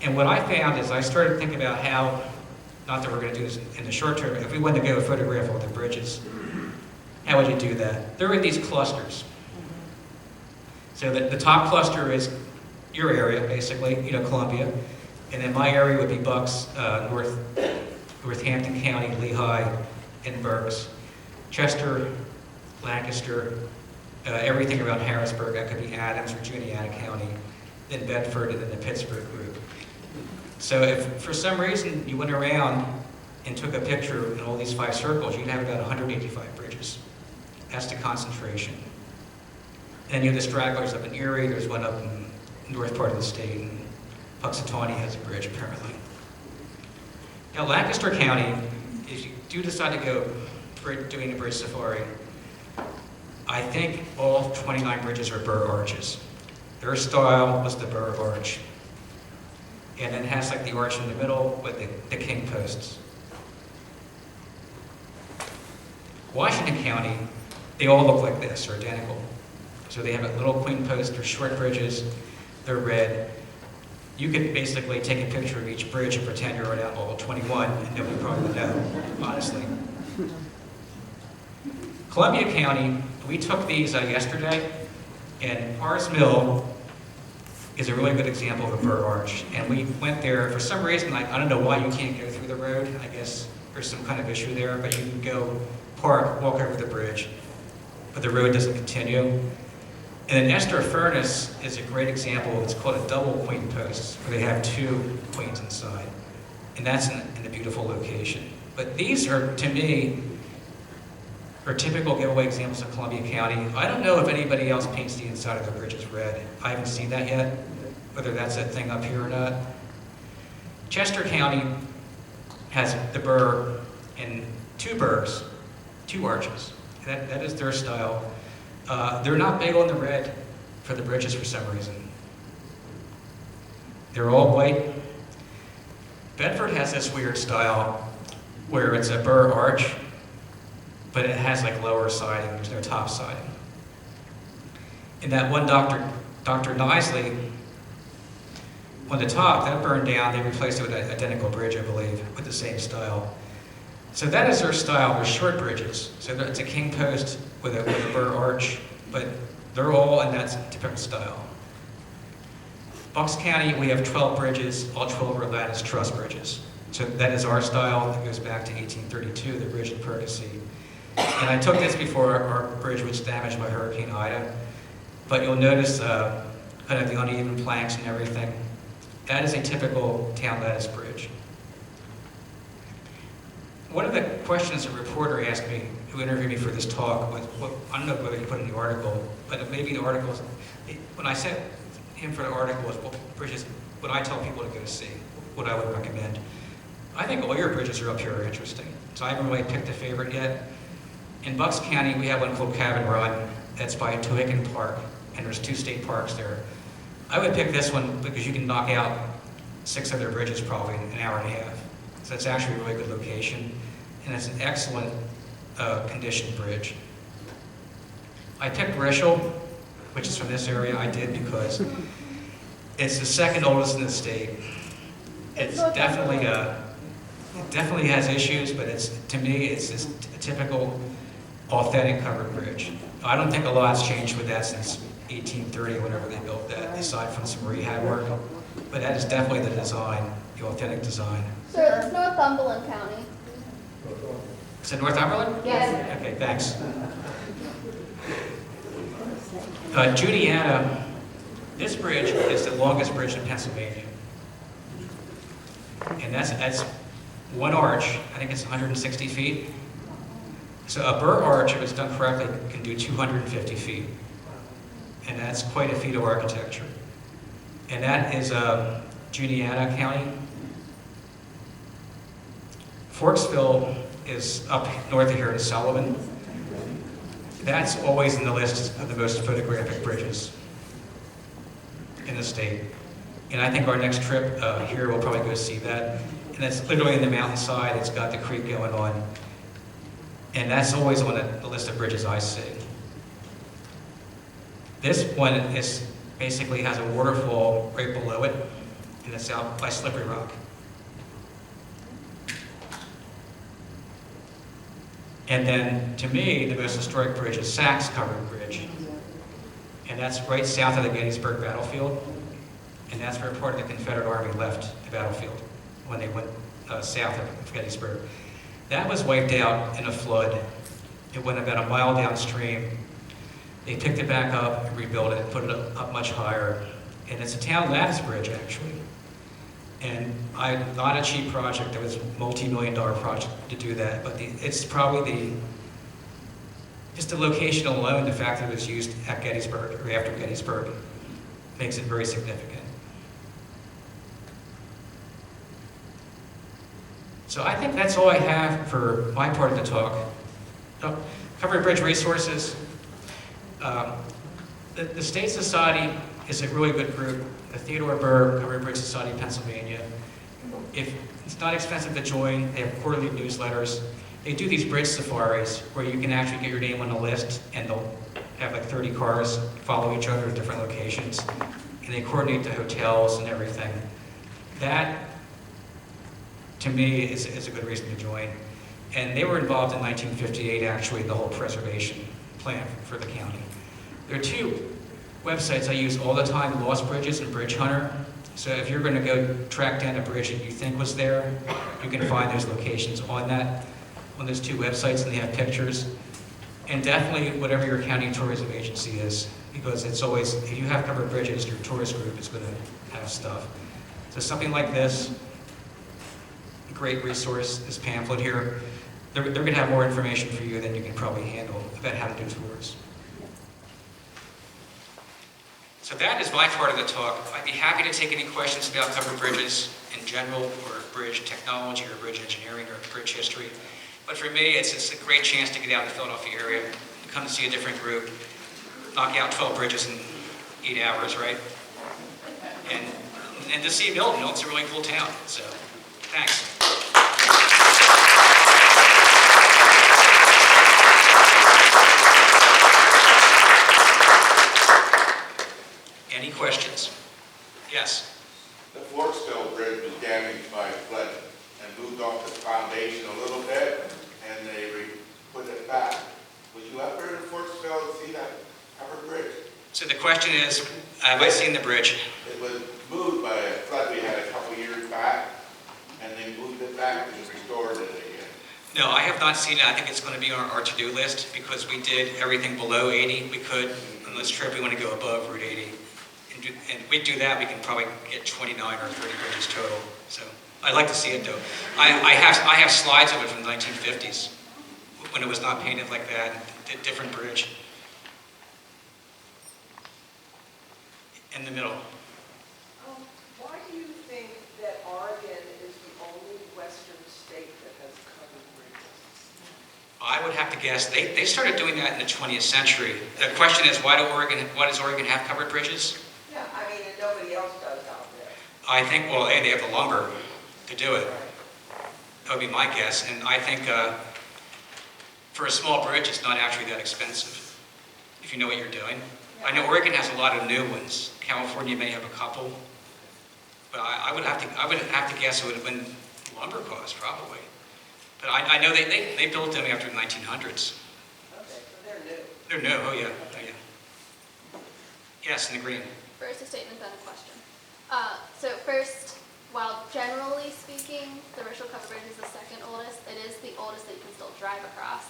And what I found is I started thinking about how, not that we're going to do this in the short term, if we wanted to go photograph all the bridges, how would you do that? There are these clusters. So the top cluster is your area, basically, you know, Columbia. And then my area would be Bucks, Northampton County, Lehigh, and Berks. Chester, Lancaster, everything around Harrisburg, that could be Adams or Juniata County, then Bedford, and then the Pittsburgh group. So if for some reason you went around and took a picture in all these 5 circles, you'd have about 185 bridges. That's the concentration. And you have the stragglers up in Erie, there's one up in the north part of the state, and Puxatawney has a bridge apparently. Now Lancaster County, if you do decide to go doing a bridge safari, I think all 29 bridges are burr arches. Their style was the burr arch. And then it has like the arch in the middle with the king posts. Washington County, they all look like this, they're identical. So they have a little queen post, they're short bridges, they're red. You could basically take a picture of each bridge and pretend you're at all 21, and nobody probably would know, honestly. Columbia County, we took these yesterday, and Pars Mill is a really good example of a burr arch. And we went there, for some reason, I don't know why you can't go through the road. I guess there's some kind of issue there, but you can go park, walk over the bridge, but the road doesn't continue. And then Esther Furnace is a great example. It's called a double queen post, where they have 2 queens inside. And that's in a beautiful location. But these are, to me, are typical giveaway examples of Columbia County. I don't know if anybody else paints the inside of their bridges red. I haven't seen that yet, whether that's a thing up here or not. Chester County has the burr in 2 burrs, 2 arches. That is their style. They're not big on the red for the bridges for some reason. They're all white. Bedford has this weird style where it's a burr arch, but it has like lower siding, there's no top siding. And that one Dr. Nisley, on the top, that burned down, they replaced it with an identical bridge, I believe, with the same style. So that is their style, they're short bridges. So it's a king post with a burr arch, but they're all in that typical style. Bucks County, we have 12 bridges, all 12 are lattice truss bridges. So that is our style, that goes back to 1832, the bridge at Percy. And I took this before our bridge was damaged by Hurricane Ida, but you'll notice kind of the uneven planks and everything. That is a typical town lattice bridge. One of the questions a reporter asked me, who interviewed me for this talk, was, I don't know whether he put in the article, but maybe the article, when I sent him for the article, was what bridges would I tell people to go see, what I would recommend. I think all your bridges are up here are interesting, so I haven't really picked a favorite yet. In Bucks County, we have one called Cabin Run, that's by Tohickon Park, and there's 2 state parks there. I would pick this one because you can knock out 6 other bridges probably in an hour and a half. So it's actually a really good location, and it's an excellent conditioned bridge. I picked Rishel, which is from this area. I did because it's the second oldest in the state. It's definitely it definitely has issues, but to me it's just a typical authentic covered bridge. I don't think a lot's changed with that since 1830, whenever they built that, aside from some rehab work. But that is definitely the design, the authentic design. Sir, it's Northumberland County. Is it Northumberland? Yes. Okay, thanks. Judiana, this bridge is the longest bridge in Pennsylvania. And that's one arch, I think it's 160 feet. So a burr arch, if it's done correctly, can do 250 feet. And that's quite a feat of architecture. And that is Judiana County. Forksville is up north of here in Sullivan. That's always in the list of the most photographic bridges in the state. And I think our next trip here, we'll probably go see that. And it's literally in the mountainside, it's got the creek going on. And that's always on the list of bridges I see. This one is basically has a waterfall right below it, and it's out by Slippery Rock. And then, to me, the most historic bridge is Sachs Covered Bridge. And that's right south of the Gettysburg battlefield. And that's where part of the Confederate Army left the battlefield when they went south of Gettysburg. That was wiped out in a flood. It went about a mile downstream. They picked it back up and rebuilt it, put it up much higher. And it's a town lattice bridge, actually. And not a cheap project. It was a multi-million-dollar project to do that. But it's probably just the location alone, the fact that it was used at Gettysburg or after Gettysburg, makes it very significant. So I think that's all I have for my part of the talk. Covered bridge resources. The State Society is a really good group. The Theodore Burr Covered Bridge Society of Pennsylvania. If it's not expensive to join, they have quarterly newsletters. They do these bridge safaris where you can actually get your name on the list, and they'll have like 30 cars follow each other at different locations, and they coordinate the hotels and everything. That, to me, is a good reason to join. And they were involved in 1958, actually, the whole preservation plan for the county. There are 2 websites I use all the time, Lost Bridges and Bridge Hunter. So if you're going to go track down a bridge that you think was there, you can find those locations on those 2 websites, and they have pictures. And definitely whatever your county tourism agency is, because it's always, if you have covered bridges, your tourist group is going to have stuff. So something like this, great resource, this pamphlet here. They're going to have more information for you than you can probably handle about how to do tours. So that is my part of the talk. I'd be happy to take any questions about covered bridges in general, or bridge technology, or bridge engineering, or bridge history. But for me, it's a great chance to get out of the Philadelphia area, come to see a different group. knock out 12 bridges in 8 hours, right? And to see Milton, Milton's a really cool town, so thanks. Any questions? Yes? The Forksville Bridge was damaged by flood and moved off the foundation a little bit, and they put it back. Was you ever in Forksville to see that covered bridge? So the question is, have I seen the bridge? It was moved by a flood we had a couple years back, and they moved it back and restored it again. No, I have not seen it. I think it's going to be on our to-do list because we did everything below 80. We could, on this trip, we want to go above Route 80. And if we do that, we can probably get 29 or 30 bridges total. So I'd like to see it, though. I have slides of it from the 1950s when it was not painted like that, different bridge. In the middle. Why do you think that Oregon is the only western state that has covered bridges? I would have to guess, they started doing that in the 20th century. The question is, why does Oregon have covered bridges? Yeah, I mean, and nobody else does out there. I think, well, A, they have the lumber to do it. Right. That would be my guess. And I think for a small bridge, it's not actually that expensive, if you know what you're doing. I know Oregon has a lot of new ones. California may have a couple. But I would have to guess it would have been lumber cost, probably. But I know they built them after the 1900s. Okay, so they're new. They're new, oh yeah, oh yeah. Yes, in the green. First a statement, then a question. So first, while generally speaking, the Ritual Covered Bridge is the second oldest, it is the oldest that you can still drive across.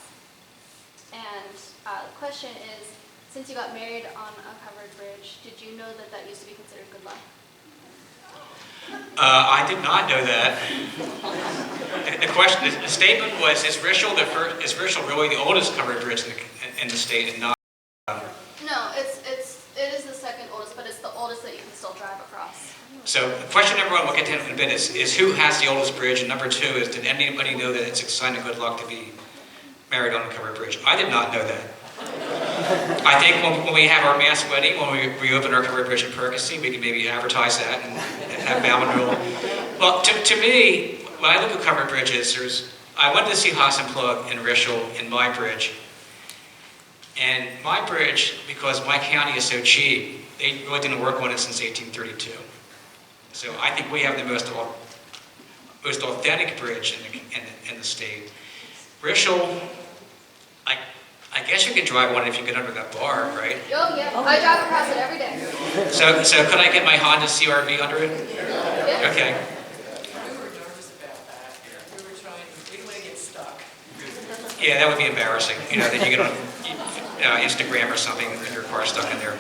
And the question is, since you got married on a covered bridge, did you know that that used to be considered good luck? I did not know that. The statement was, is Ritual really the oldest covered bridge in the state and not? No, it is the second oldest, but it's the oldest that you can still drive across. So question number one, we'll get to in a bit, is who has the oldest bridge? And number two is, did anybody know that it's a sign of good luck to be married on a covered bridge? I did not know that. I think when we have our mass wedding, when we reopen our covered bridge in Percy, we can maybe advertise that and have Bauman rule. Well, to me, when I look at covered bridges, I wanted to see Haas and Plug and Ritual in my bridge. And my bridge, because my county is so cheap, they really didn't work on it since 1832. So I think we have the most authentic bridge in the state. Ritual, I guess you could drive one if you get under that bar, right? Oh yeah, I drive across it every day. So could I get my Honda CR-V under it? Yeah. Okay. We were nervous about that. We didn't want to get stuck. Yeah, that would be embarrassing. You know, then you get on Instagram or something and your car's stuck in there.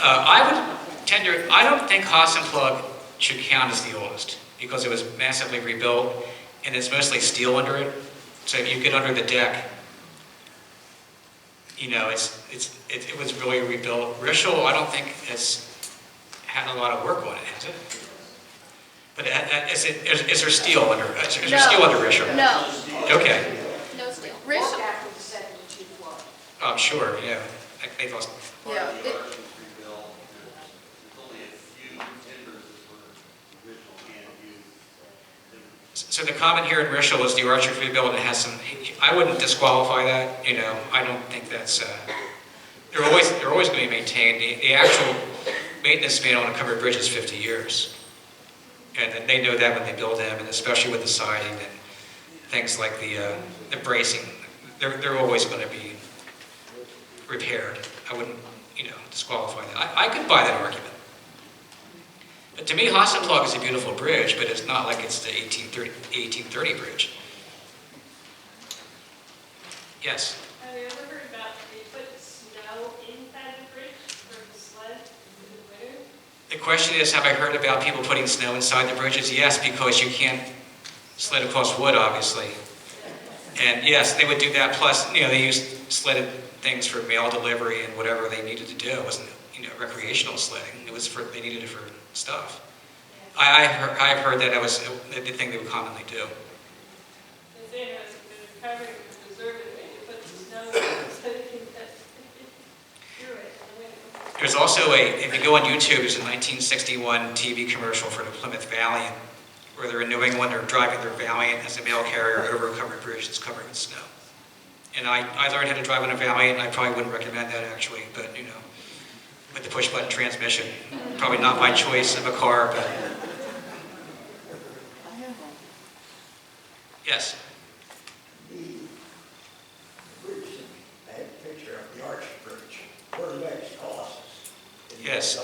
I don't think Haas and Plug should count as the oldest because it was massively rebuilt and it's mostly steel under it. So if you get under the deck, you know, it was really rebuilt. Ritual, I don't think has had a lot of work on it, has it? But is there steel under? Is there steel under Ritual? No. Okay. No steel. Walk Ritual. after the 72 flood. Oh, sure. Yeah. They lost. Yeah. So the comment here in Ritual is the arch was rebuilt and it has some. I wouldn't disqualify that. You know, I don't think that's. They're always going to be maintained. The actual maintenance span on a covered bridge is 50 years, and they know that when they build them, and especially with the siding and things like the bracing, they're always going to be repaired. I wouldn't, disqualify that. I could buy that argument. But to me, Haas and Plug is a beautiful bridge, but it's not like it's the 1830 bridge. Yes? Have you ever heard about they put snow inside the bridge for the sled in the winter? The question is, have I heard about people putting snow inside the bridges? Yes, because you can't sled across wood, obviously. And yes, they would do that. Plus, they used sledded things for mail delivery and whatever they needed to do. It wasn't, recreational sledding. It was they needed it for stuff. I've heard that was the thing they would commonly do. It's interesting, they're covering and preserving it, they put the snow in so they can do it. There's also if you go on YouTube, there's a 1961 TV commercial for the Plymouth Valiant, where they're in New England, they're driving their Valiant as a mail carrier over a covered bridge that's covered in snow. And I learned how to drive on a Valiant, and I probably wouldn't recommend that actually, but you know, with the push-button transmission. Probably not my choice of a car, but... Yes? The bridge, I have a picture of the Arch Bridge, where the next Colossus. Yes.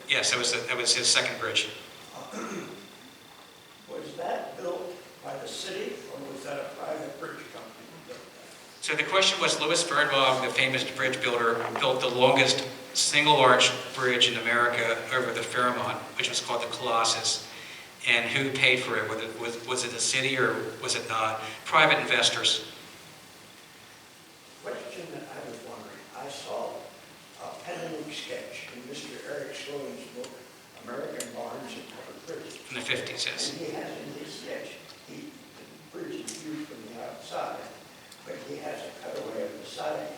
Yes, that was his second bridge. Was that built by the city, or was that a private bridge company that built that? So the question was, Louis Bernbach, the famous bridge builder, built the longest single-arch bridge in America over the Fairmont, which was called the Colossus. And who paid for it? Was it the city or was it not? Private investors. Question that I was wondering, I saw a pen and ink sketch in Mr. Eric Sloan's book, American Barns and Covered Bridges. In the 50s, yes. And he has in his sketch, the bridge is viewed from the outside, but he has a cutaway of the siding.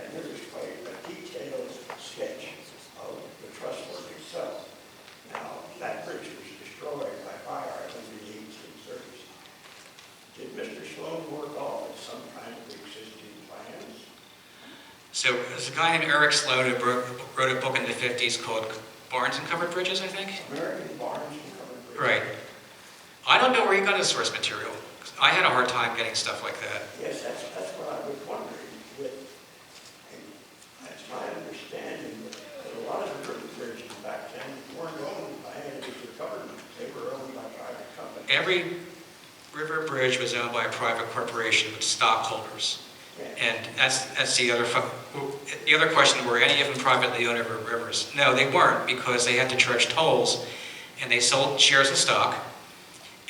And there is quite a detailed sketch of the trustwork itself. Now, that bridge was destroyed by fire in the 1830s. Did Mr. Sloan work off of some kind of existing plans? So there's a guy named Eric Sloan who wrote a book in the 50s called Barns and Covered Bridges, I think? American Barns and Covered Bridges. Right. I don't know where he got his source material. I had a hard time getting stuff like that. Yes, that's what I was wondering. That's my understanding that a lot of the river bridges back then weren't owned by individual government. They were owned by private companies. Every river bridge was owned by a private corporation with stockholders. Yeah. And that's the other question, were any of them privately owned over rivers? No, they weren't, because they had to charge tolls and they sold shares of stock.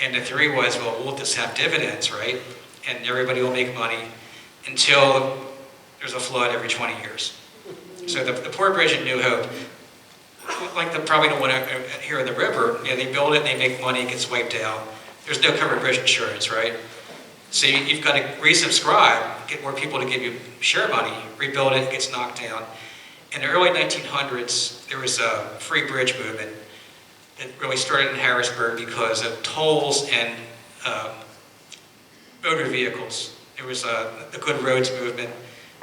And the theory was, well, we'll just have dividends, right? And everybody will make money until there's a flood every 20 years. So the poor bridge at New Hope, like probably the one here in the river, yeah, they build it, they make money, it gets wiped out. There's no covered bridge insurance, right? So you've got to resubscribe, get more people to give you share money, rebuild it, it gets knocked down. In the early 1900s, there was a free bridge movement. It really started in Harrisburg because of tolls and motor vehicles. There was the Good Roads movement,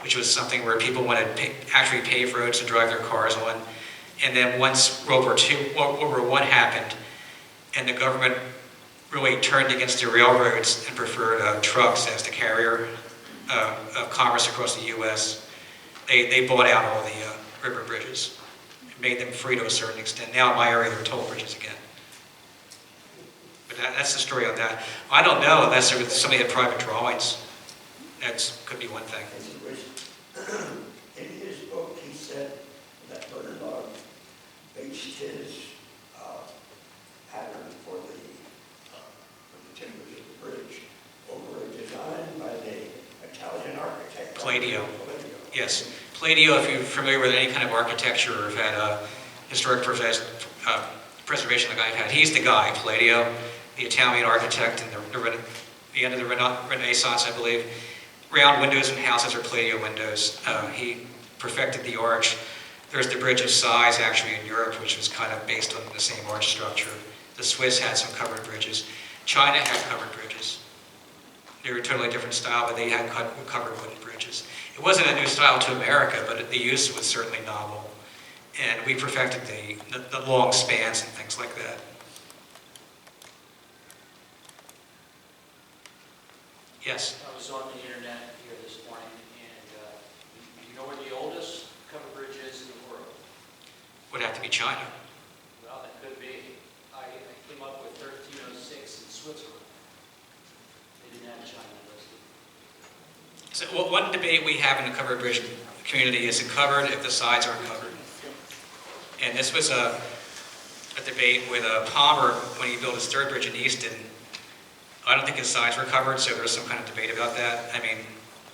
which was something where people wanted to actually pave roads to drive their cars on. And then once World War I happened, and the government really turned against the railroads and preferred trucks as the carrier of commerce across the U.S., they bought out all the river bridges. Made them free to a certain extent. Now in my area, they're toll bridges again. But that's the story on that. I don't know unless there was somebody had private drawings. That could be one thing. In his book, he said that Bernbach based his pattern for the timbers of the bridge over a design by the Italian architect. Palladio. Yes. Palladio, if you're familiar with any kind of architecture or have had historic preservation like I've had, he's the guy, Palladio, the Italian architect in the end of the Renaissance, I believe. Round windows in houses are Palladio windows. He perfected the arch. There's the bridge of size actually in Europe, which was kind of based on the same arch structure. The Swiss had some covered bridges. China had covered bridges. They were a totally different style, but they had covered wooden bridges. It wasn't a new style to America, but the use was certainly novel. And we perfected the long spans and things like that. Yes? I was on the internet here this morning, and do you know where the oldest covered bridge is in the world? Would have to be China. Well, that could be. I came up with 1306 in Switzerland. They didn't have China listed. So one debate we have in the covered bridge community is it covered if the sides aren't covered. And this was a debate with Palmer when he built his third bridge in Easton. I don't think his sides were covered, so there's some kind of debate about that. I mean,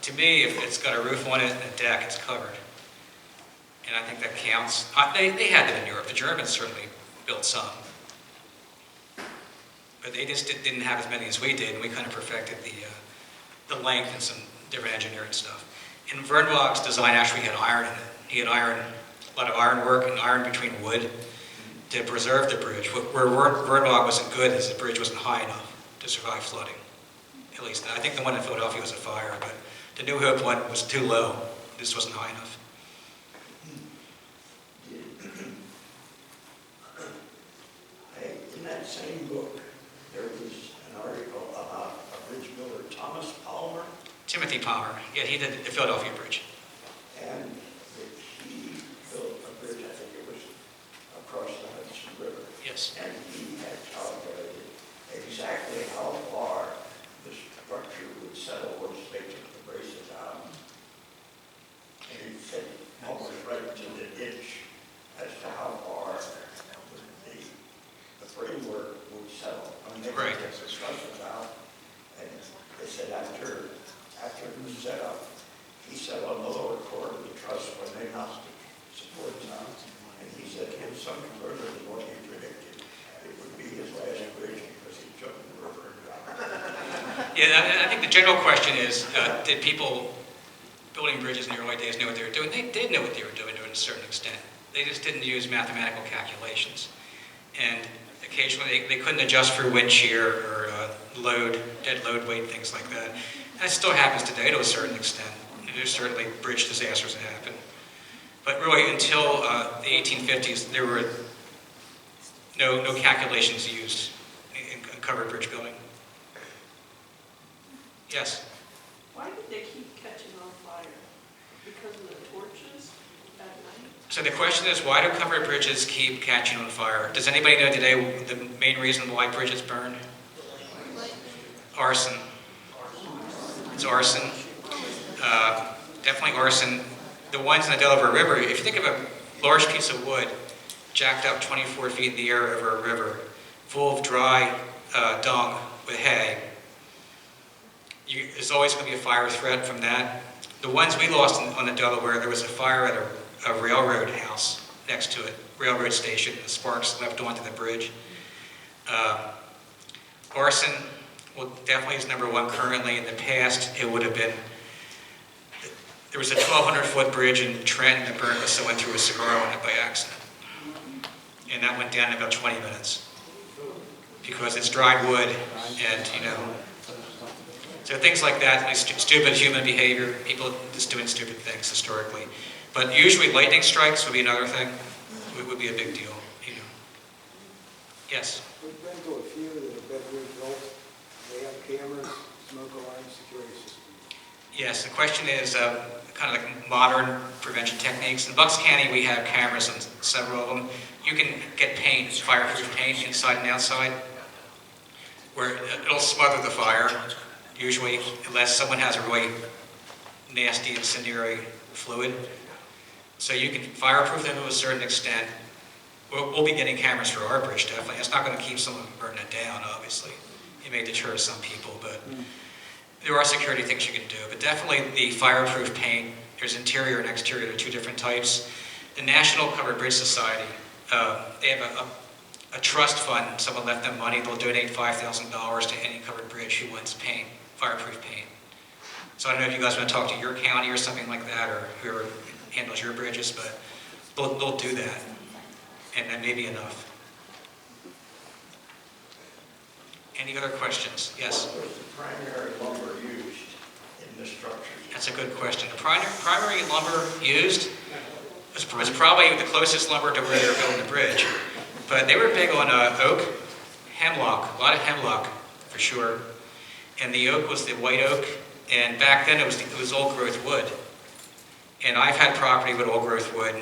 to me, if it's got a roof on it and a deck, it's covered. And I think that counts. They had them in Europe. The Germans certainly built some. But they just didn't have as many as we did, and we kind of perfected the length and some different engineering stuff. And Bernbach's design actually had iron in it. He had iron lot of iron work and iron between wood to preserve the bridge. Where Wordlog wasn't good is the bridge wasn't high enough to survive flooding. At least, I think the one in Philadelphia was a fire, but the New Hope one was too low. This wasn't high enough. In that same book, there was an article about a bridge builder, Thomas Palmer, Timothy Palmer, yeah, he did the Philadelphia Bridge. and that he built a bridge, I think it was across the Hudson River. Yes. And he had calculated exactly how far the structure would settle once they took the braces out. And he said almost right to the ditch as to how far the framework would settle. When they Right. took the trusses out, and they said after it was set up, he said on the lower core of the truss when they knocked the supports out, and he said if some further than what he predicted, it would be his last bridge because he jumped in the river and drowned. Yeah, I think the general question is, did people building bridges in the early days know what they were doing? They did know what they were doing to a certain extent. They just didn't use mathematical calculations. And occasionally they couldn't adjust for wind shear or dead load weight, things like that. And it still happens today to a certain extent. There's certainly bridge disasters that happen. But really, until the 1850s, there were no calculations used in covered bridge building. Yes? Why did they keep catching on fire? Because of the torches at night? So the question is, why do covered bridges keep catching on fire? Does anybody know today the main reason why bridges burn? Arson. It's arson. Definitely arson. The ones in the Delaware River, if you think of a large piece of wood jacked up 24 feet in the air over a river, full of dry dung with hay, there's always going to be a fire threat from that. The ones we lost on the Delaware, there was a fire at a railroad house next to it, railroad station. The sparks leapt onto the bridge. Arson, well, definitely is number one currently. In the past, it would have been, there was a 1,200-foot bridge in Trenton that burned because someone threw a cigar on it by accident. And that went down in about 20 minutes because it's dried wood and, so things like that, like stupid human behavior, people just doing stupid things historically. But usually lightning strikes would be another thing, would be a big deal, Yes? We've been to a few that have been rebuilt. They have cameras, smoke alarm, security systems. Yes, the question is kind of like modern prevention techniques. In Bucks County, we have cameras on several of them. You can get paint, fireproof paint inside and outside, where it'll smother the fire, usually, unless someone has a really nasty incendiary fluid. So you can fireproof them to a certain extent. We'll be getting cameras for our bridge, definitely. It's not going to keep someone from burning it down, obviously. It may deter some people, but there are security things you can do. But definitely the fireproof paint, there's interior and exterior, there are two different types. The National Covered Bridge Society, they have a trust fund. Someone left them money. They'll donate $5,000 to any covered bridge who wants paint, fireproof paint. So I don't know if you guys want to talk to your county or something like that, or whoever handles your bridges, but they'll do that. And that may be enough. Any other questions? Yes? What was the primary lumber used in the structures? That's a good question. The primary lumber used was probably the closest lumber to where they were building the bridge. But they were big on oak, hemlock, a lot of hemlock for sure. And the oak was the white oak. And back then it was old growth wood. And I've had property with old growth wood.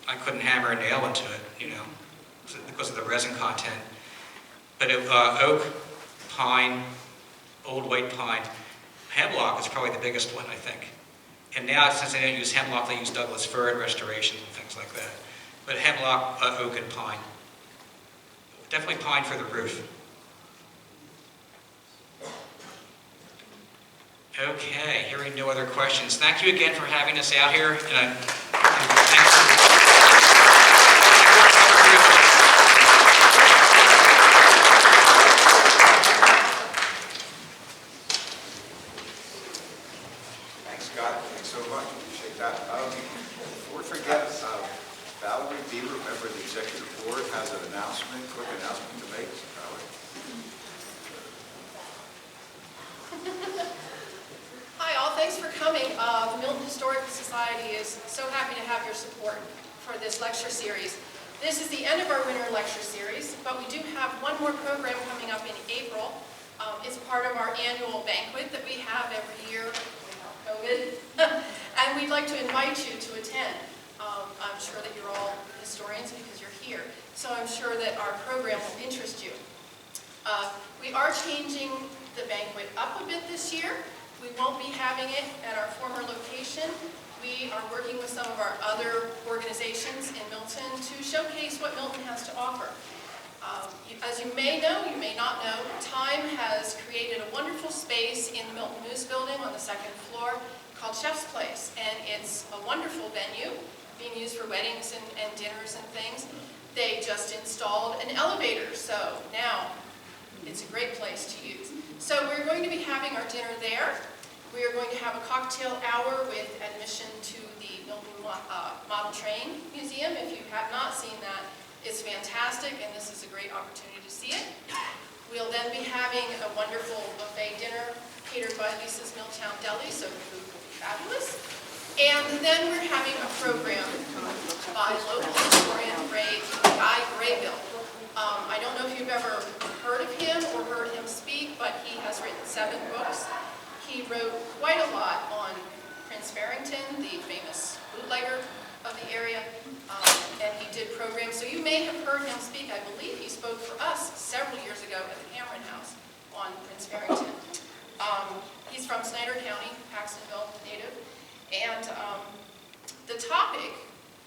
I couldn't hammer a nail into it, because of the resin content. But oak, pine, old white pine, hemlock is probably the biggest one, I think. And now, since they don't use hemlock, they use Douglas fir in restorations and things like that. But hemlock, oak, and pine. Definitely pine for the roof. Okay, hearing no other questions. Thank you again for having us out here. And Thanks, Scott. Thanks so much. Appreciate that. Before we forget, Valerie Beaver, member of the executive board, has an announcement, quick announcement to make. Valerie. Hi all, thanks for coming. The Milton Historical Society is so happy to have your support for this lecture series. This is the end of our winter lecture series, but we do have one more program coming up in April. It's part of our annual banquet that we have every year without COVID, and we'd like to invite you to attend. I'm sure that you're all historians because you're here, so I'm sure that our program will interest you. We are changing the banquet up a bit this year. We won't be having it at our former location. We are working with some of our other organizations in Milton to showcase what Milton has to offer. As you may know, you may not know, Time has created a wonderful space in the Milton News Building on the second floor called Chef's Place, and it's a wonderful venue being used for weddings and dinners and things. They just installed an elevator, so now it's a great place to use. So we're going to be having our dinner there. We are going to have a cocktail hour with admission to the Milton Model Train Museum. If you have not seen that, it's fantastic, and this is a great opportunity to see it. We'll then be having a wonderful buffet dinner catered by Lisa's Milltown Deli, so the food will be fabulous. And then we're having a program by local historian Guy Graybill. I don't know if you've ever heard of him or heard him speak, but he has written 7 books. He wrote quite a lot on Prince Farrington, the famous bootlegger of the area, and he did programs. So you may have heard him speak. I believe he spoke for us several years ago at the Cameron House on Prince Farrington. He's from Snyder County, Paxtonville native, and the topic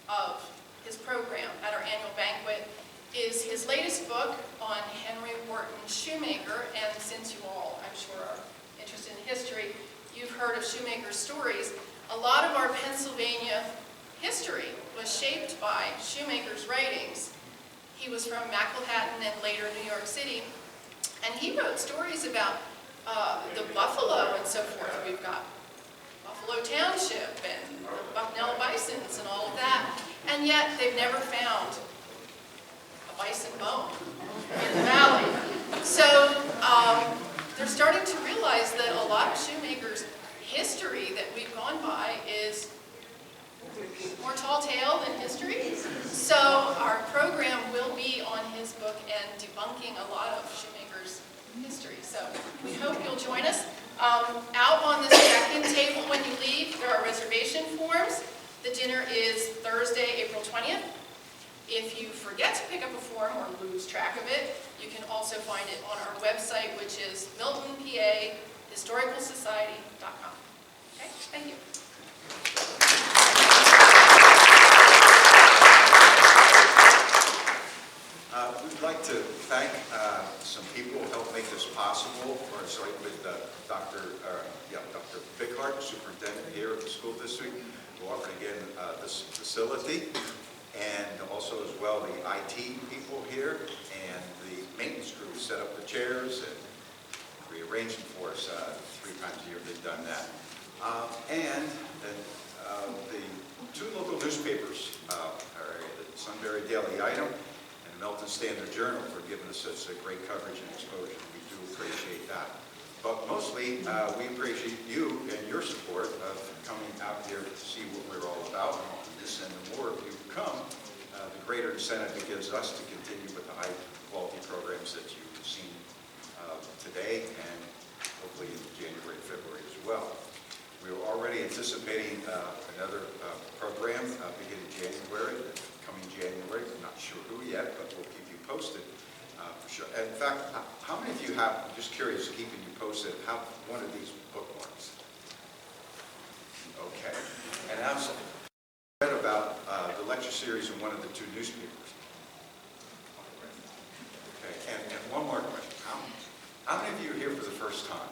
of his program at our annual banquet is his latest book on Henry Wharton Shoemaker, and since you all, I'm sure, are interested in history, you've heard of Shoemaker's stories. A lot of our Pennsylvania history was shaped by Shoemaker's writings. He was from Macklehattan and later New York City, and he wrote stories about the buffalo and so forth. We've got Buffalo Township and the Bucknell Bisons and all of that, and yet they've never found a bison bone in the valley. So they're starting to realize that a lot of Shoemaker's history that we've gone by is more tall tale than history. So our program will be on his book and debunking a lot of Shoemaker's history. So we hope you'll join us. Out on the check-in table when you leave, there are reservation forms. The dinner is Thursday, April 20th. If you forget to pick up a form or lose track of it, you can also find it on our website, which is miltonpahistoricalsociety.com. Okay, thank you. We'd like to thank some people who helped make this possible. With Dr. Bickhart, superintendent here at the school district, who offered again this facility, and also as well the IT people here and the maintenance crew who set up the chairs and rearranged them for us 3 times a year. They've done that, and the 2 local newspapers, the Sunbury Daily Item and the Milton Standard Journal, for giving us such a great coverage and exposure. We do appreciate that. But mostly, we appreciate you and your support of coming out here to see what we're all about. And this and the more you come, the greater incentive it gives us to continue with the high-quality programs that you've seen today and hopefully in January, February as well. We're already anticipating another program beginning January, coming January. I'm not sure who yet, but we'll keep you posted. For sure. In fact, how many of you have, I'm just curious, keeping you posted, have one of these bookmarks? Okay. And I've read about the lecture series in one of the 2 newspapers. Okay. And one more question. How many of you are here for the first time?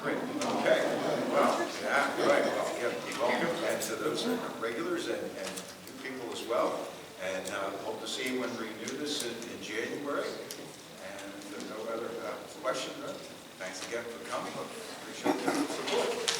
Great. Okay. Well, yeah, right. Well, yeah, welcome, and to those regulars and new people as well. And hope to see you when we renew this in January. And if there's no other questions, thanks again for coming. Appreciate the support.